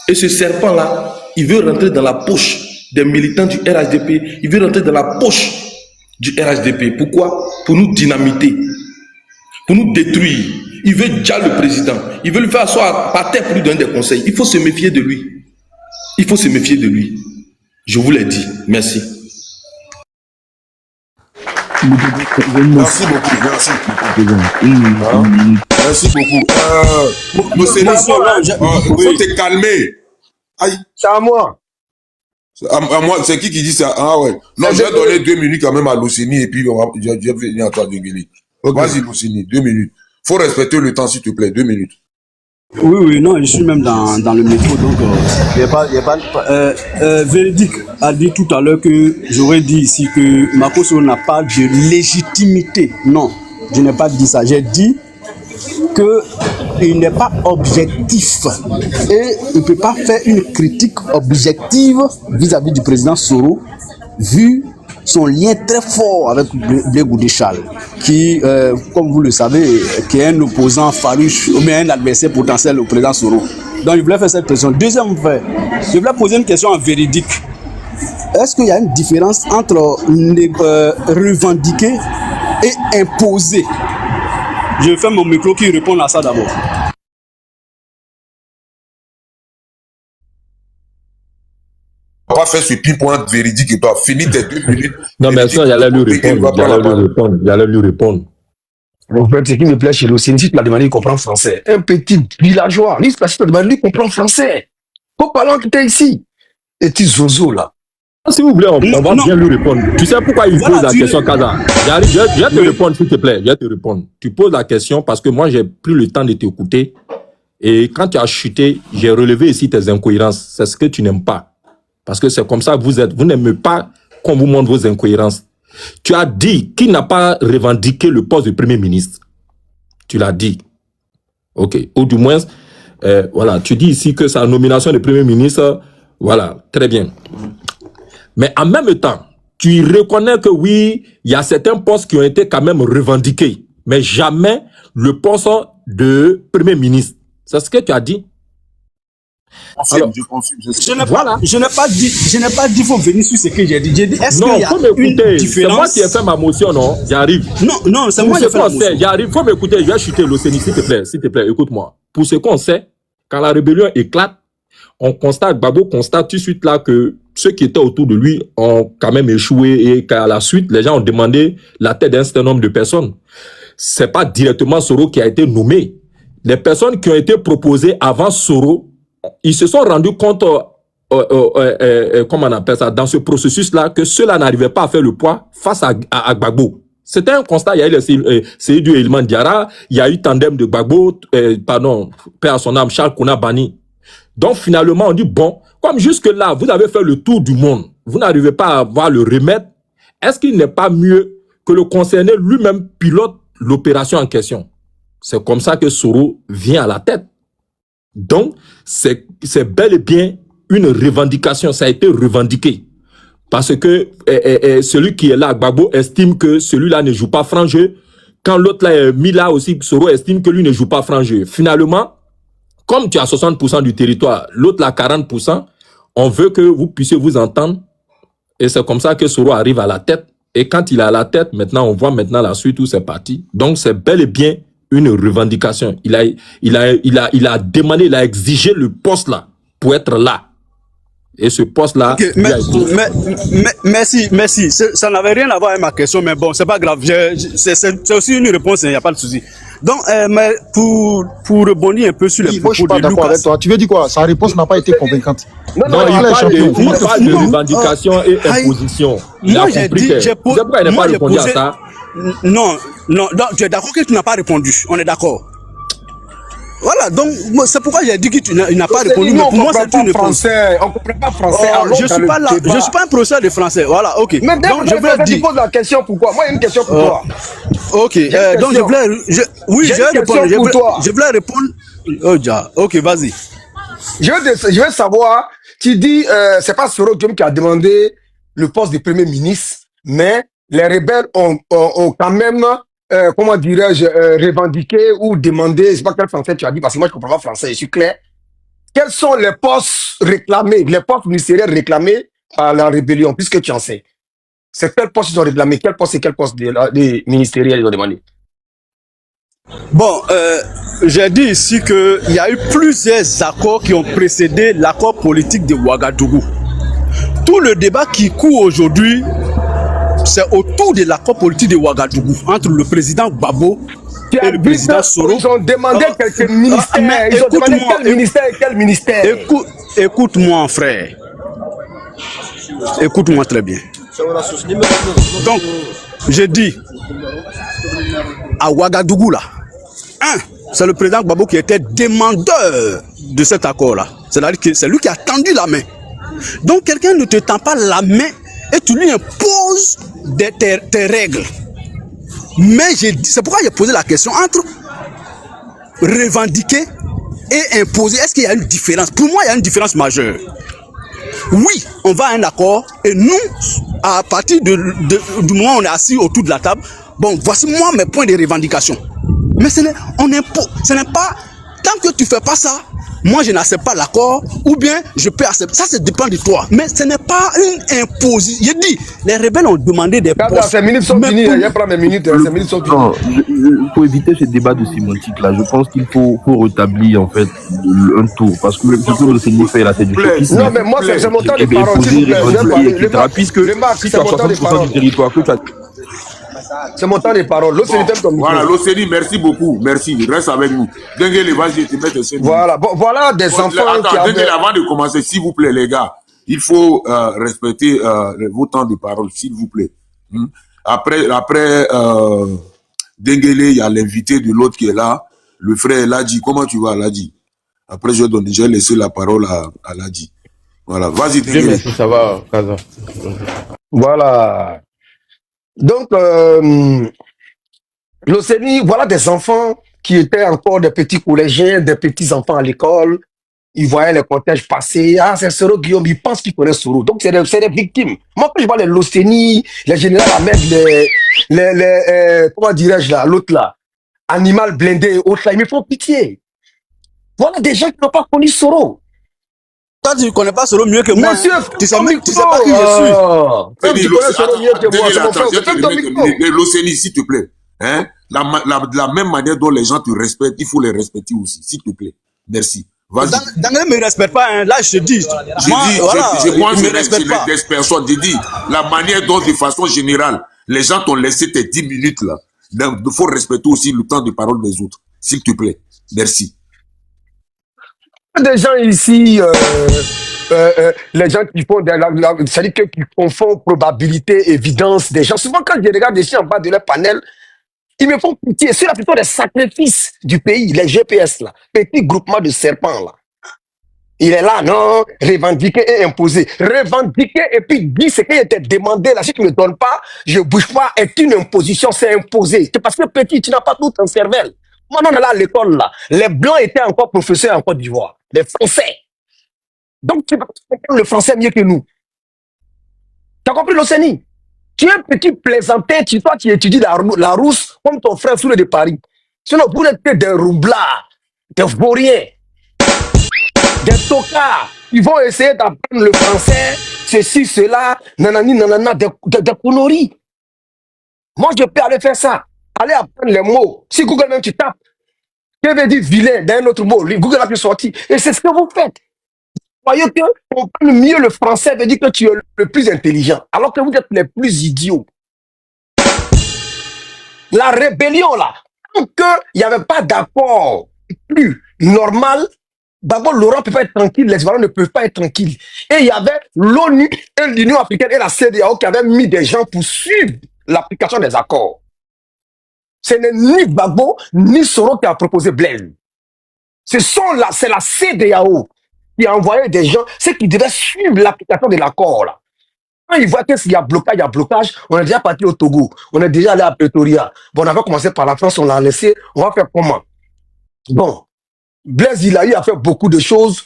Et ce serpent-là, il veut rentrer dans la poche des militants du RHDP. Il veut rentrer dans la poche du RHDP. Pourquoi? Pour nous dynamiter. Pour nous détruire. Il veut déjà le président. Il veut le faire asseoir par terre pour lui donner des conseils. Il faut se méfier de lui. Il faut se méfier de lui. Je vous l'ai dit. Merci. Merci beaucoup. Merci beaucoup. Monsieur il faut te calmer. Aïe. C'est à moi. À moi, c'est qui dit ça? Ah ouais. Non, je vais donner 2 minutes quand même à l'Océanie et puis je vais venir à toi de gueuler. Vas-y, l'Océanie, 2 minutes. Faut respecter le temps, s'il te plaît. 2 minutes. Oui, non, je suis même dans le métro, donc il n'y a pas... Véridique a dit tout à l'heure que j'aurais dit ici que Makosso n'a pas de légitimité. Non, je n'ai pas dit ça. J'ai dit qu'il n'est pas objectif et il ne peut pas faire une critique objective vis-à-vis du président Soro vu son lien très fort avec Blé Goudé-Charles, qui, comme vous le savez, qui est un opposant farouche ou bien un adversaire potentiel au président Soro. Donc je voulais faire cette question. Deuxième fait, je voulais poser une question en véridique. Est-ce qu'il y a une différence entre revendiquer et imposer? Je fais mon micro qui répond à ça d'abord. Pas faire ce pinpoint véridique et toi, finis tes 2 minutes. Non, mais ça, il allait lui répondre. En fait, ce qui me plaît chez l'Océanie, si tu l'as demandé, il comprend français. Un petit villageois, si tu l'as demandé, il comprend français. Faut parler que tu es ici. Et tu zozo là. Si vous voulez, on va bien lui répondre. Tu sais pourquoi il pose la question, Kaza? Je vais te répondre, s'il te plaît. Je vais te répondre. Tu poses la question parce que moi, j'ai pris le temps de t'écouter. Et quand tu as chuté, j'ai relevé ici tes incohérences. C'est ce que tu n'aimes pas. Parce que c'est comme ça que vous êtes. Vous n'aimez pas qu'on vous montre vos incohérences. Tu as dit qu'il n'a pas revendiqué le poste de Premier ministre. Tu l'as dit. OK. Ou du moins, voilà, tu dis ici que sa nomination de Premier ministre, voilà, très bien. Mais en même temps, tu reconnais que oui, il y a certains postes qui ont été quand même revendiqués, mais jamais le poste de Premier ministre. C'est ce que tu as dit. Alors, je confirme. Je n'ai pas dit qu'il faut venir sur ce que j'ai dit. J'ai dit, est-ce qu'il y a une différence? C'est moi qui ai fait ma motion, non? J'arrive. Non, c'est moi qui ai fait ma motion. J'arrive. Faut m'écouter. Je vais chuter l'Océanie, s'il te plaît, écoute-moi. Pour ce qu'on sait, quand la rébellion éclate, on constate, Gbagbo constate tout de suite là que ceux qui étaient autour de lui ont quand même échoué et qu'à la suite, les gens ont demandé la tête d'un certain nombre de personnes. C'est pas directement Soro qui a été nommé. Les personnes qui ont été proposées avant Soro, ils se sont rendus compte, comment on appelle ça, dans ce processus-là, que ceux-là n'arrivaient pas à faire le poids face à Gbagbo. C'était un constat. Il y a eu Seydou Elman Diarra, il y a eu tandem de Gbagbo, père à son âme, Charles Kouna Bani. Donc finalement, on dit, bon, comme jusque-là, vous avez fait le tour du monde, vous n'arrivez pas à avoir le remède, est-ce qu'il n'est pas mieux que le concerné lui-même pilote l'opération en question? C'est comme ça que Soro vient à la tête. Donc, c'est bel et bien une revendication, ça a été revendiqué. Parce que celui qui est là, Gbagbo, estime que celui-là ne joue pas franc jeu. Quand l'autre là est mis là aussi, Soro estime que lui ne joue pas franc jeu. Finalement, comme tu as 60% du territoire, l'autre là 40%, on veut que vous puissiez vous entendre. Et c'est comme ça que Soro arrive à la tête. Et quand il est à la tête, maintenant, on voit maintenant la suite où c'est parti. Donc, c'est bel et bien une revendication. Il a demandé, il a exigé le poste là pour être là. Et ce poste-là... Okay, merci. Ça n'avait rien à voir avec ma question, mais bon, c'est pas grave. C'est aussi une réponse, il n'y a pas de souci. Donc, mais pour rebondir un peu sur les propos de Lucas... Je suis pas d'accord avec toi. Tu veux dire quoi? Sa réponse n'a pas été convaincante. Non, il parle de revendication et imposition. Moi, j'ai dit... C'est pourquoi il n'a pas répondu à ça. Non, tu es d'accord que tu n'as pas répondu. On est d'accord. Voilà, donc c'est pourquoi j'ai dit qu'il n'a pas répondu. Mais pour moi, c'est une réponse. On ne comprend pas français. Je suis pas là. Je suis pas un professeur de français. Voilà, ok. Mais donc je voulais dire. Tu poses la question pourquoi? Moi, il y a une question pour toi. Ok. Donc je voulais. Oui, je vais répondre. Je voulais répondre. Oh, déjà. Ok, vas-y. Je veux savoir. Tu dis, c'est pas Soro qui a demandé le poste de Premier ministre, mais les rebelles ont quand même. Comment dirais-je, revendiquer ou demander, je sais pas quel français tu as dit, parce que moi je comprends pas français, je suis clair. Quels sont les postes réclamés, les postes ministériels réclamés par la rébellion, puisque tu en sais? C'est quel poste ils ont réclamé, quel poste et quel poste des ministériels ils ont demandé? Bon, j'ai dit ici qu'il y a eu plusieurs accords qui ont précédé l'accord politique de Ouagadougou. Tout le débat qui court aujourd'hui, c'est autour de l'accord politique de Ouagadougou entre le président Gbagbo et le président Soro. Ils ont demandé quelques ministères. Ils ont demandé quel ministère? Écoute-moi, frère. Écoute-moi très bien. Donc, j'ai dit à Ouagadougou là, c'est le président Gbagbo qui était demandeur de cet accord-là. C'est-à-dire que c'est lui qui a tendu la main. Donc, quelqu'un ne te tend pas la main et tu lui imposes tes règles. Mais c'est pourquoi j'ai posé la question entre revendiquer et imposer. Est-ce qu'il y a une différence? Pour moi, il y a une différence majeure. Oui, on va à un accord et nous, à partir du moment où on est assis autour de la table, bon, voici moi mes points de revendication. Mais ce n'est pas, tant que tu fais pas ça, moi je n'accepte pas l'accord, ou bien je peux accepter. Ça dépend de toi. Mais ce n'est pas une imposition. J'ai dit, les rebelles ont demandé des postes. Ces minutes sont finies, il y a pas mes minutes, ces minutes sont finies. Non, pour éviter ce débat de sémantique là, je pense qu'il faut rétablir en fait un tour, parce que ce que le Seigneur fait là, c'est du sophisme. Non, mais moi c'est mon temps de parole, s'il vous plaît. Puisque si tu as 60% du territoire que tu as... C'est mon temps de parole. Voilà, l'Océanie, merci beaucoup. Merci, reste avec nous. Dengue, vas-y, te mets tes Voilà, voilà des enfants qui avaient... Avant de commencer, s'il vous plaît, les gars, il faut respecter vos temps de parole, s'il vous plaît. Après Denguele, il y a l'invité de l'autre qui est là, le frère Ladji. Comment tu vas, Ladji? Après, j'ai laissé la parole à Ladji. Voilà, vas-y, Denguele. Ça va, Kaza. Voilà. Donc, l'Océanie, voilà des enfants qui étaient encore des petits collégiens, des petits enfants à l'école. Ils voyaient les cortèges passer. Ah, c'est Soro Guillaume, ils pensent qu'ils connaissent Soro. Donc, c'est des victimes. Moi, quand je vois les L'Océanie, les généraux Ahmed, comment dirais-je là, l'autre là, Animal Blindé et autres là, ils me font pitié. Voilà des gens qui n'ont pas connu Soro. Toi, tu ne connais pas Soro mieux que moi. Monsieur, tu sais pas qui je suis. Tu connais Soro mieux que moi, c'est mon frère. L'Océanie, s'il te plaît. Hein? La même manière dont les gens te respectent, il faut les respecter aussi, s'il te plaît. Merci. Vas-y. Daniel ne me respecte pas, hein. Là je te dis. Moi, je respecte des personnes. J'ai dit, la manière dont, de façon générale, les gens t'ont laissé tes 10 minutes là. Il faut respecter aussi le temps de parole des autres. S'il te plaît. Merci. Des gens ici, les gens qui font, c'est-à-dire qui confondent probabilité, évidence des gens. Souvent, quand je regarde ici en bas de leur panel, ils me font pitié. C'est la plupart des sacrifices du pays, les GPS là, petit groupement de serpents là. Il est là, non, revendiquer et imposer. Revendiquer et puis dire ce qui était demandé là, si tu ne me donnes pas, je bouge pas, est une imposition, c'est imposé. C'est parce que petit, tu n'as pas tout en cervelle. Moi, on est là à l'école là. Les Blancs étaient encore professeurs en Côte d'Ivoire. Les Français. Donc, tu vas comprendre le français mieux que nous. Tu as compris l'Océanie? Tu es un petit plaisantin, toi qui étudies la rousse comme ton frère Soule de Paris. Sinon, vous n'êtes que des roublards, des vauriens, des tocards. Ils vont essayer d'apprendre le français, ceci, cela, nanani, nanana, des conneries. Moi, je peux aller faire ça. Aller apprendre les mots. Si Google même tu tapes, que veut dire vilain d'un autre mot, Google a pu sortir. Et c'est ce que vous faites. Voyez que comprendre mieux le français veut dire que tu es le plus intelligent, alors que vous êtes les plus idiots. La rébellion là, tant qu'il n'y avait pas d'accord plus normal, d'abord l'Europe ne peut pas être tranquille, les Ivoiriens ne peuvent pas être tranquilles. Et il y avait l'ONU et l'Union africaine et la CEDEAO qui avaient mis des gens pour suivre l'application des accords. Ce n'est ni Gbagbo ni Soro qui a proposé Blaise. C'est la CEDEAO qui a envoyé des gens, ceux qui devaient suivre l'application de l'accord là. Quand ils voient qu'il y a blocage, on est déjà parti au Togo, on est déjà allé à Pretoria. Bon, on avait commencé par la France, on l'a laissé, on va faire comment? Bon, Blaise, il a eu à faire beaucoup de choses.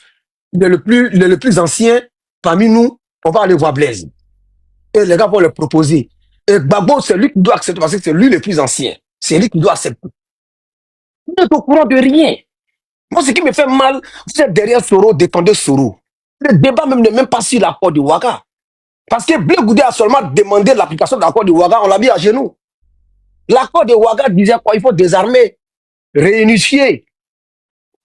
Il est le plus ancien parmi nous, on va aller voir Blaise. Et les gars vont le proposer. Et Gbagbo, c'est lui qui doit accepter, parce que c'est lui le plus ancien. C'est lui qui doit accepter. Vous n'êtes au courant de rien. Moi, ce qui me fait mal, vous êtes derrière Soro, défendez Soro. Le débat même n'est même pas sur l'accord de Ouaga. Parce que Blé Goudé a seulement demandé l'application de l'accord de Ouaga, on l'a mis à genoux. L'accord de Ouaga disait quoi? Il faut désarmer, réunifier.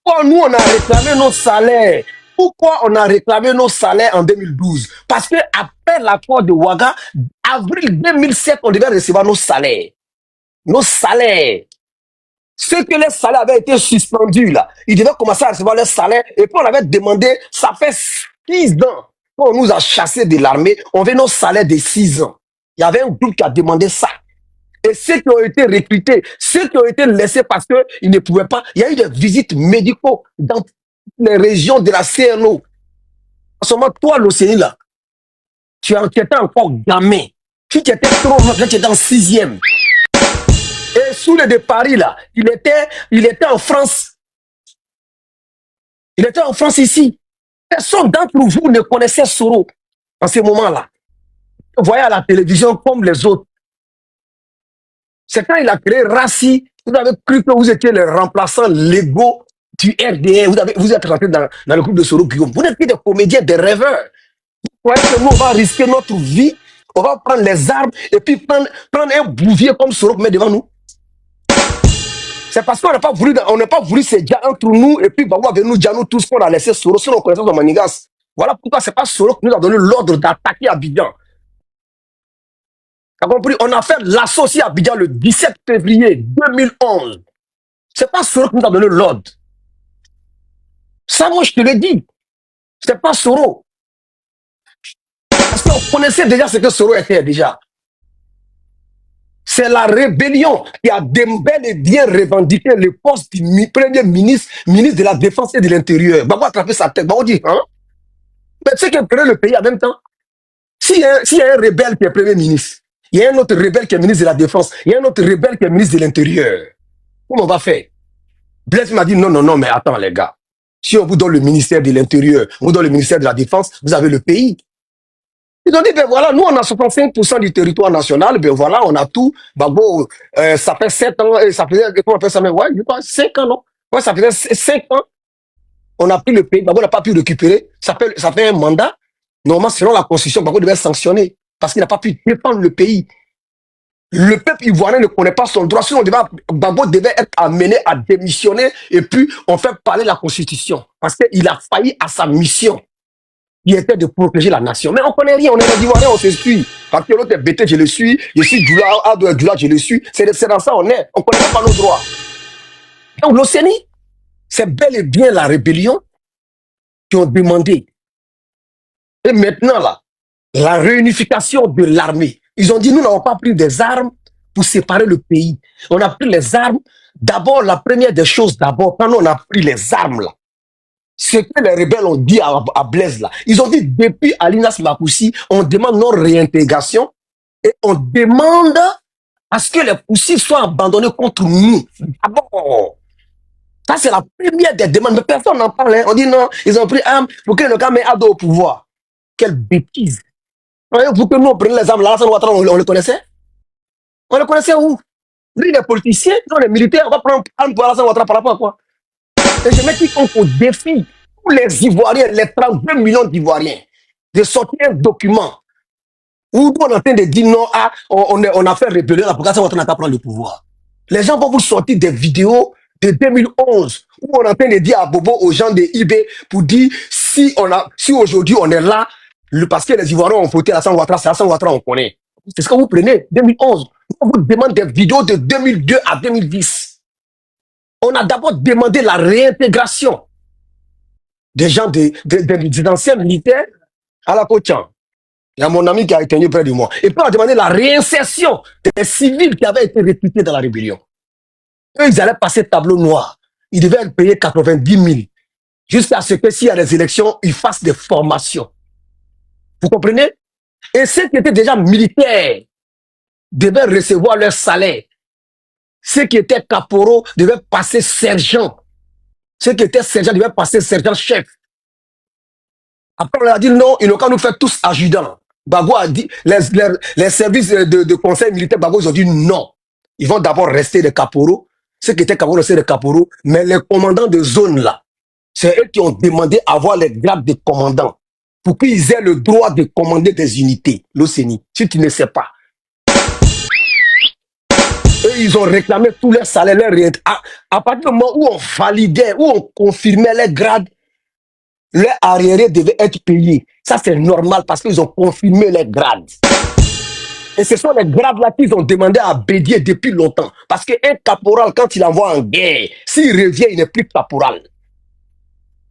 Pourquoi nous, on a réclamé nos salaires? Pourquoi on a réclamé nos salaires en 2012? Parce que après l'accord de Ouaga, avril 2007, on devait recevoir nos salaires. Nos salaires. Ce que les salaires avaient été suspendus, là, ils devaient commencer à recevoir leurs salaires. Et puis on avait demandé, ça fait 6 ans qu'on nous a chassés de l'armée, on veut nos salaires de 6 ans. Il y avait un groupe qui a demandé ça. Et ceux qui ont été recrutés, ceux qui ont été laissés parce qu'ils ne pouvaient pas, il y a eu des visites médicaux dans les régions de la CNO. En ce moment, toi, l'Océanie, là, tu étais encore gamin. Tu étais trop jeune, tu étais en 6e. Et Soule de Paris, là, il était en France. Il était en France ici. Personne d'entre vous ne connaissait Soro en ce moment-là. Vous voyez à la télévision comme les autres. C'est quand il a créé Rassi, vous avez cru que vous étiez les remplaçants légaux du RDR. Vous êtes rentrés dans le groupe de Soro Guillaume. Vous n'êtes plus des comédiens, des rêveurs. Vous voyez que nous, on va risquer notre vie, on va prendre les armes et puis prendre un bouvier comme Soro pour mettre devant nous. C'est parce qu'on n'a pas voulu ces gars entre nous et puis Babou avec nous, nous tous qu'on a laissé Soro sur nos connaissances de Manigas. Voilà pourquoi c'est pas Soro qui nous a donné l'ordre d'attaquer Abidjan. T'as compris? On a fait l'associé à Abidjan le 17 février 2011. C'est pas Soro qui nous a donné l'ordre. Ça, moi, je te le dis. C'est pas Soro. Parce qu'on connaissait déjà ce que Soro était déjà. C'est la rébellion qui a bel et bien revendiqué le poste du premier ministre de la Défense et de l'Intérieur. Babou a attrapé sa tête. Babou dit, hein? Mais tu sais qu'il prenait le pays en même temps. S'il y a un rebelle qui est premier ministre, il y a un autre rebelle qui est ministre de la Défense, il y a un autre rebelle qui est ministre de l'Intérieur. Comment on va faire? Blaise m'a dit, non, mais attends les gars. Si on vous donne le ministère de l'Intérieur, on vous donne le ministère de la Défense, vous avez le pays. Ils ont dit, ben voilà, nous on a 65% du territoire national, ben voilà, on a tout. Babo, ça fait 7 ans, ça faisait, comment on appelle ça, mais ouais, 5 ans, non? Ouais, ça faisait 5 ans. On a pris le pays, Babo n'a pas pu récupérer. Ça fait un mandat. Normalement, selon la Constitution, Babo devait sanctionner parce qu'il n'a pas pu défendre le pays. Le peuple ivoirien ne connaît pas son droit. Sinon, Babo devait être amené à démissionner et puis on fait parler la Constitution parce qu'il a failli à sa mission. Il était de protéger la nation. Mais on ne connaît rien, on est des Ivoiriens, on se suit. Parce que l'autre est bêté, je le suis. Je suis Djoula, Ado Djoula, je le suis. C'est dans ça on est. On ne connaît pas nos droits. Donc l'Océanie, c'est bel et bien la rébellion qui ont demandé. Et maintenant, là, la réunification de l'armée. Ils ont dit, nous n'avons pas pris des armes pour séparer le pays. On a pris les armes. D'abord, la première des choses, quand on a pris les armes, là, ce que les rebelles ont dit à Blaise, là, ils ont dit, depuis Alinas Makoussi, on demande nos réintégration et on demande à ce que les Poussis soient abandonnés contre nous. D'abord. Ça, c'est la première des demandes. Mais personne n'en parle. Hein. On dit non, ils ont pris armes pour que le gars mette Ado au pouvoir. Quelle bêtise. Pour que nous, on prenne les armes, là, on le connaissait? On le connaissait où? Lui, les politiciens, non, les militaires, on va prendre armes pour Alassane Ouattara par rapport à quoi? Et je mets quiconque au défi, tous les Ivoiriens, les 32 millions d'Ivoiriens, de sortir un document où on est en train de dire non, on a fait rébeller la population, on n'a pas prendre le pouvoir. Les gens vont vous sortir des vidéos de 2011 où on est en train de dire à Bobo, aux gens de IB, pour dire si aujourd'hui on est là, parce que les Ivoiriens ont voté Alassane Ouattara, c'est Alassane Ouattara, on connaît. C'est ce que vous prenez, 2011. On vous demande des vidéos de 2002 à 2010. On a d'abord demandé la réintégration des gens, des anciens militaires à la Côte-Tchang. Il y a mon ami qui a été près de moi. Et puis on a demandé la réinsertion des civils qui avaient été recrutés dans la rébellion. Eux, ils allaient passer tableau noir. Ils devaient payer 90 000 jusqu'à ce que s'il y a des élections, ils fassent des formations. Vous comprenez? Et ceux qui étaient déjà militaires devaient recevoir leur salaire. Ceux qui étaient caporaux devaient passer sergent. Ceux qui étaient sergents devaient passer sergent-chef. Après, on leur a dit non, ils n'ont qu'à nous faire tous adjudants. Bagou a dit, les services de conseil militaire, Bagou, ils ont dit non. Ils vont d'abord rester des caporaux. Ceux qui étaient caporaux, rester des caporaux. Mais les commandants de zone, là, c'est eux qui ont demandé à avoir les grades de commandants pour qu'ils aient le droit de commander des unités. L'Océanie, si tu ne sais pas. Eux, ils ont réclamé tous leurs salaires. À partir du moment où on validait, où on confirmait les grades, leurs arriérés devaient être payés. Ça, c'est normal parce qu'ils ont confirmé les grades. Et ce sont les grades-là qu'ils ont demandé à Bédier depuis longtemps. Parce qu'un caporal, quand il envoie en guerre, s'il revient, il n'est plus caporal.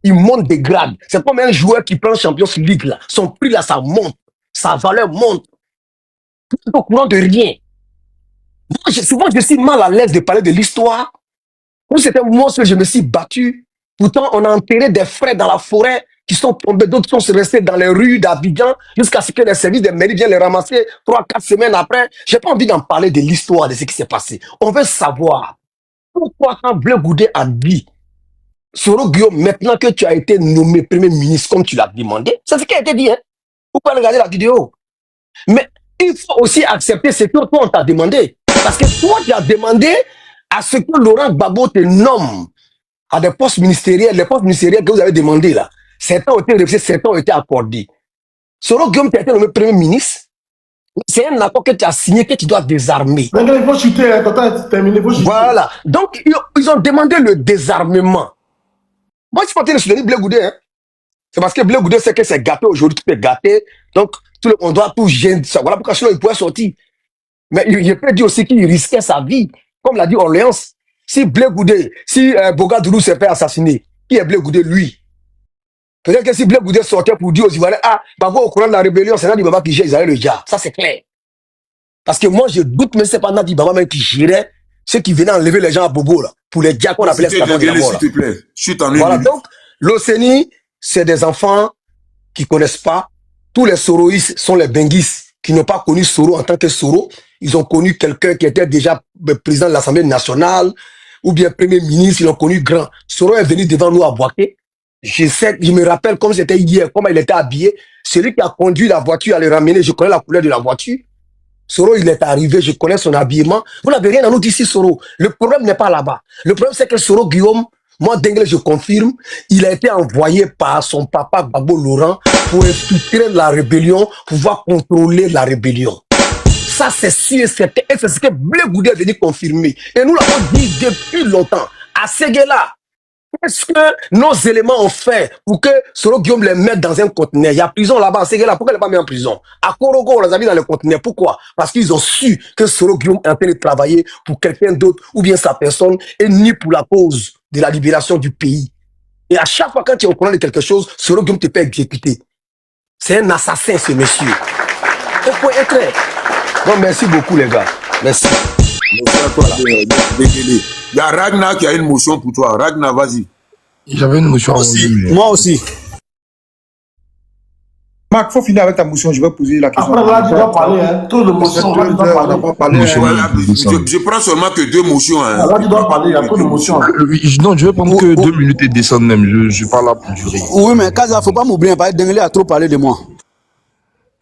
Il monte des grades. C'est comme un joueur qui prend Champions League, là. Son prix, là, ça monte. Sa valeur monte. Tout au courant de rien. Souvent, je suis mal à l'aise de parler de l'histoire. Où c'était un moment où je me suis battu. Pourtant, on a enterré des frères dans la forêt qui sont tombés, d'autres sont restés dans les rues d'Abidjan jusqu'à ce que les services de mairie viennent les ramasser 3-4 semaines après. J'ai pas envie d'en parler de l'histoire, de ce qui s'est passé. On veut savoir pourquoi quand Bleu Goudé a dit Soro Guillaume, maintenant que tu as été nommé premier ministre comme tu l'as demandé, c'est ce qui a été dit, hein. Vous pouvez regarder la vidéo. Mais il faut aussi accepter ce que toi, on t'a demandé. Parce que toi, tu as demandé à ce que Laurent Gbagbo te nomme à des postes ministériels, les postes ministériels que vous avez demandé là. Certains ont été refusés, certains ont été accordés. Soro Guillaume, tu as été nommé Premier ministre. C'est un accord que tu as signé que tu dois désarmer. Donc, il faut chuter, quand tu as terminé, il faut chuter. Voilà. Donc, ils ont demandé le désarmement. Moi, je suis pas en train de soutenir Blé Goudé. Hein. C'est parce que Blé Goudé sait que c'est gâté aujourd'hui, tout est gâté. Donc, on doit tout gêner. Voilà pourquoi sinon il pourrait sortir. Mais il peut dire aussi qu'il risquait sa vie. Comme l'a dit Orléans. Si Blé Goudé, si Bogadoulou s'est fait assassiner, qui est Blé Goudé, lui? Peut-être que si Blé Goudé sortait pour dire aux Ivoiriens, ah, Babo au courant de la rébellion, c'est Nadi Baba qui gère, ils allaient le dire. Ça, c'est clair. Parce que moi, je doute, mais c'est pas Nadi Baba même qui gérait ceux qui venaient enlever les gens à Bobo, là, pour les diacres qu'on appelait esclaves de la mort. S'il te plaît, chute en une voilà, minute. donc, l'Océanie, c'est des enfants qui connaissent pas. Tous les soroïstes sont les benguistes qui n'ont pas connu Soro en tant que Soro. Ils ont connu quelqu'un qui était déjà président de l'Assemblée nationale ou bien premier ministre, ils l'ont connu grand. Soro est venu devant nous à Boaké. Je me rappelle comme c'était hier, comment il était habillé. Celui qui a conduit la voiture à le ramener, je connais la couleur de la voiture. Soro, il est arrivé, je connais son habillement. Vous n'avez rien à nous dire ici, Soro. Le problème n'est pas là-bas. Le problème, c'est que Soro Guillaume, moi, Dengle, je confirme, il a été envoyé par son papa Gbagbo Laurent pour infiltrer la rébellion, pouvoir contrôler la rébellion. Ça, c'est sûr et certain. Et c'est ce que Blé Goudé est venu confirmer. Et nous l'avons dit depuis longtemps. À Séguéla, qu'est-ce que nos éléments ont fait pour que Soro Guillaume les mette dans un conteneur? Il y a prison là-bas à Séguéla. Pourquoi il n'est pas mis en prison? À Korogo, on les a mis dans le conteneur. Pourquoi? Parce qu'ils ont su que Soro Guillaume est en train de travailler pour quelqu'un d'autre ou bien sa personne et ni pour la cause de la libération du pays. Et à chaque fois quand tu es au courant de quelque chose, Soro Guillaume te peut exécuter. C'est un assassin, ce monsieur. Il faut être clair. Bon, merci beaucoup, les gars. Merci. Il y a Ragnar qui a une motion pour toi. Ragnar, vas-y. J'avais une motion aussi. Moi aussi. Marc, il faut finir avec ta motion. Je vais poser la question. Après, là, tu dois parler. Hein. Tout le motion, là, tu dois parler. Je prends seulement que 2 motions. Hein. Là, tu dois parler. Il y a trop de motions. Non, je vais prendre que 2 minutes et descendre même. Je ne suis pas là pour durer. Oui, mais Kaza, il ne faut pas m'oublier. Dengue a trop parlé de moi.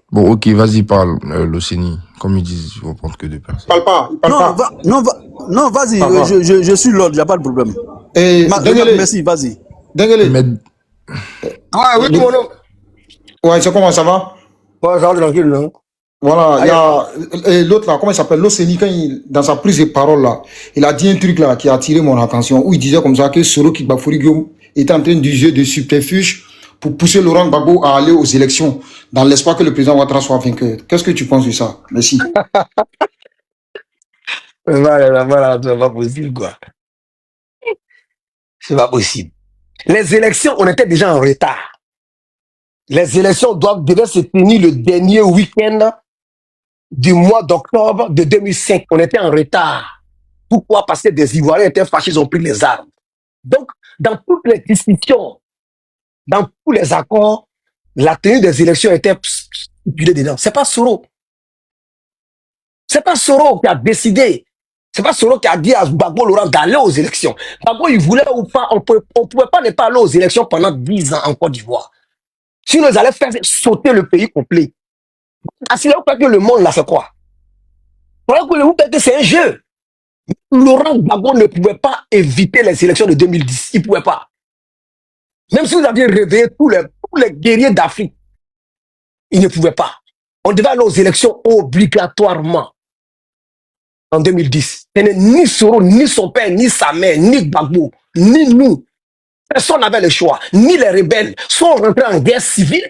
Bon, ok, vas-y, parle, l'Océanie. Comme ils disent, ils vont prendre que 2 personnes. Il parle pas. Non, vas-y, je suis l'ordre, il n'y a pas de problème. Merci, vas-y. Dengele. Oui, tout mon nom. Ouais, c'est comment ça va? Ouais, ça va tranquille, non? Voilà, il y a l'autre là, comment il s'appelle? L'Océanie, dans sa prise de parole là, il a dit un truc là qui a attiré mon attention, où il disait comme ça que Soro Kibafori Guillaume était en train d'user de subterfuge pour pousser Laurent Gbagbo à aller aux élections, dans l'espoir que le président Ouattara soit vainqueur. Qu'est-ce que tu penses de ça? Merci. Voilà, c'est pas possible, quoi. C'est pas possible. Les élections, on était déjà en retard. Les élections devaient se tenir le dernier week-end du mois d'octobre de 2005. On était en retard. Pourquoi? Parce que des Ivoiriens étaient fâchés, ils ont pris les armes. Donc, dans toutes les discussions, dans tous les accords, la tenue des élections était stipulée dedans. C'est pas Soro. C'est pas Soro qui a décidé. C'est pas Soro qui a dit à Gbagbo Laurent d'aller aux élections. Gbagbo, il voulait ou pas, on pouvait pas ne pas aller aux élections pendant 10 ans en Côte d'Ivoire. Sinon, ils allaient faire sauter le pays complet. Assurez-vous que le monde l'a fait quoi? Voilà que vous pensez que c'est un jeu. Laurent Gbagbo ne pouvait pas éviter les élections de 2010. Il ne pouvait pas. Même si vous aviez réveillé tous les guerriers d'Afrique, il ne pouvait pas. On devait aller aux élections obligatoirement en 2010. Ce n'est ni Soro, ni son père, ni sa mère, ni Gbagbo, ni nous. Personne n'avait le choix. Ni les rebelles sont rentrés en guerre civile,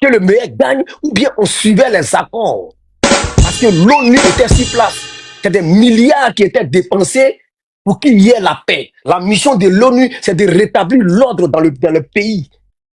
que le meilleur gagne, ou bien on suivait les accords. Parce que l'ONU était sur place. C'est des milliards qui étaient dépensés pour qu'il y ait la paix. La mission de l'ONU, c'est de rétablir l'ordre dans le pays.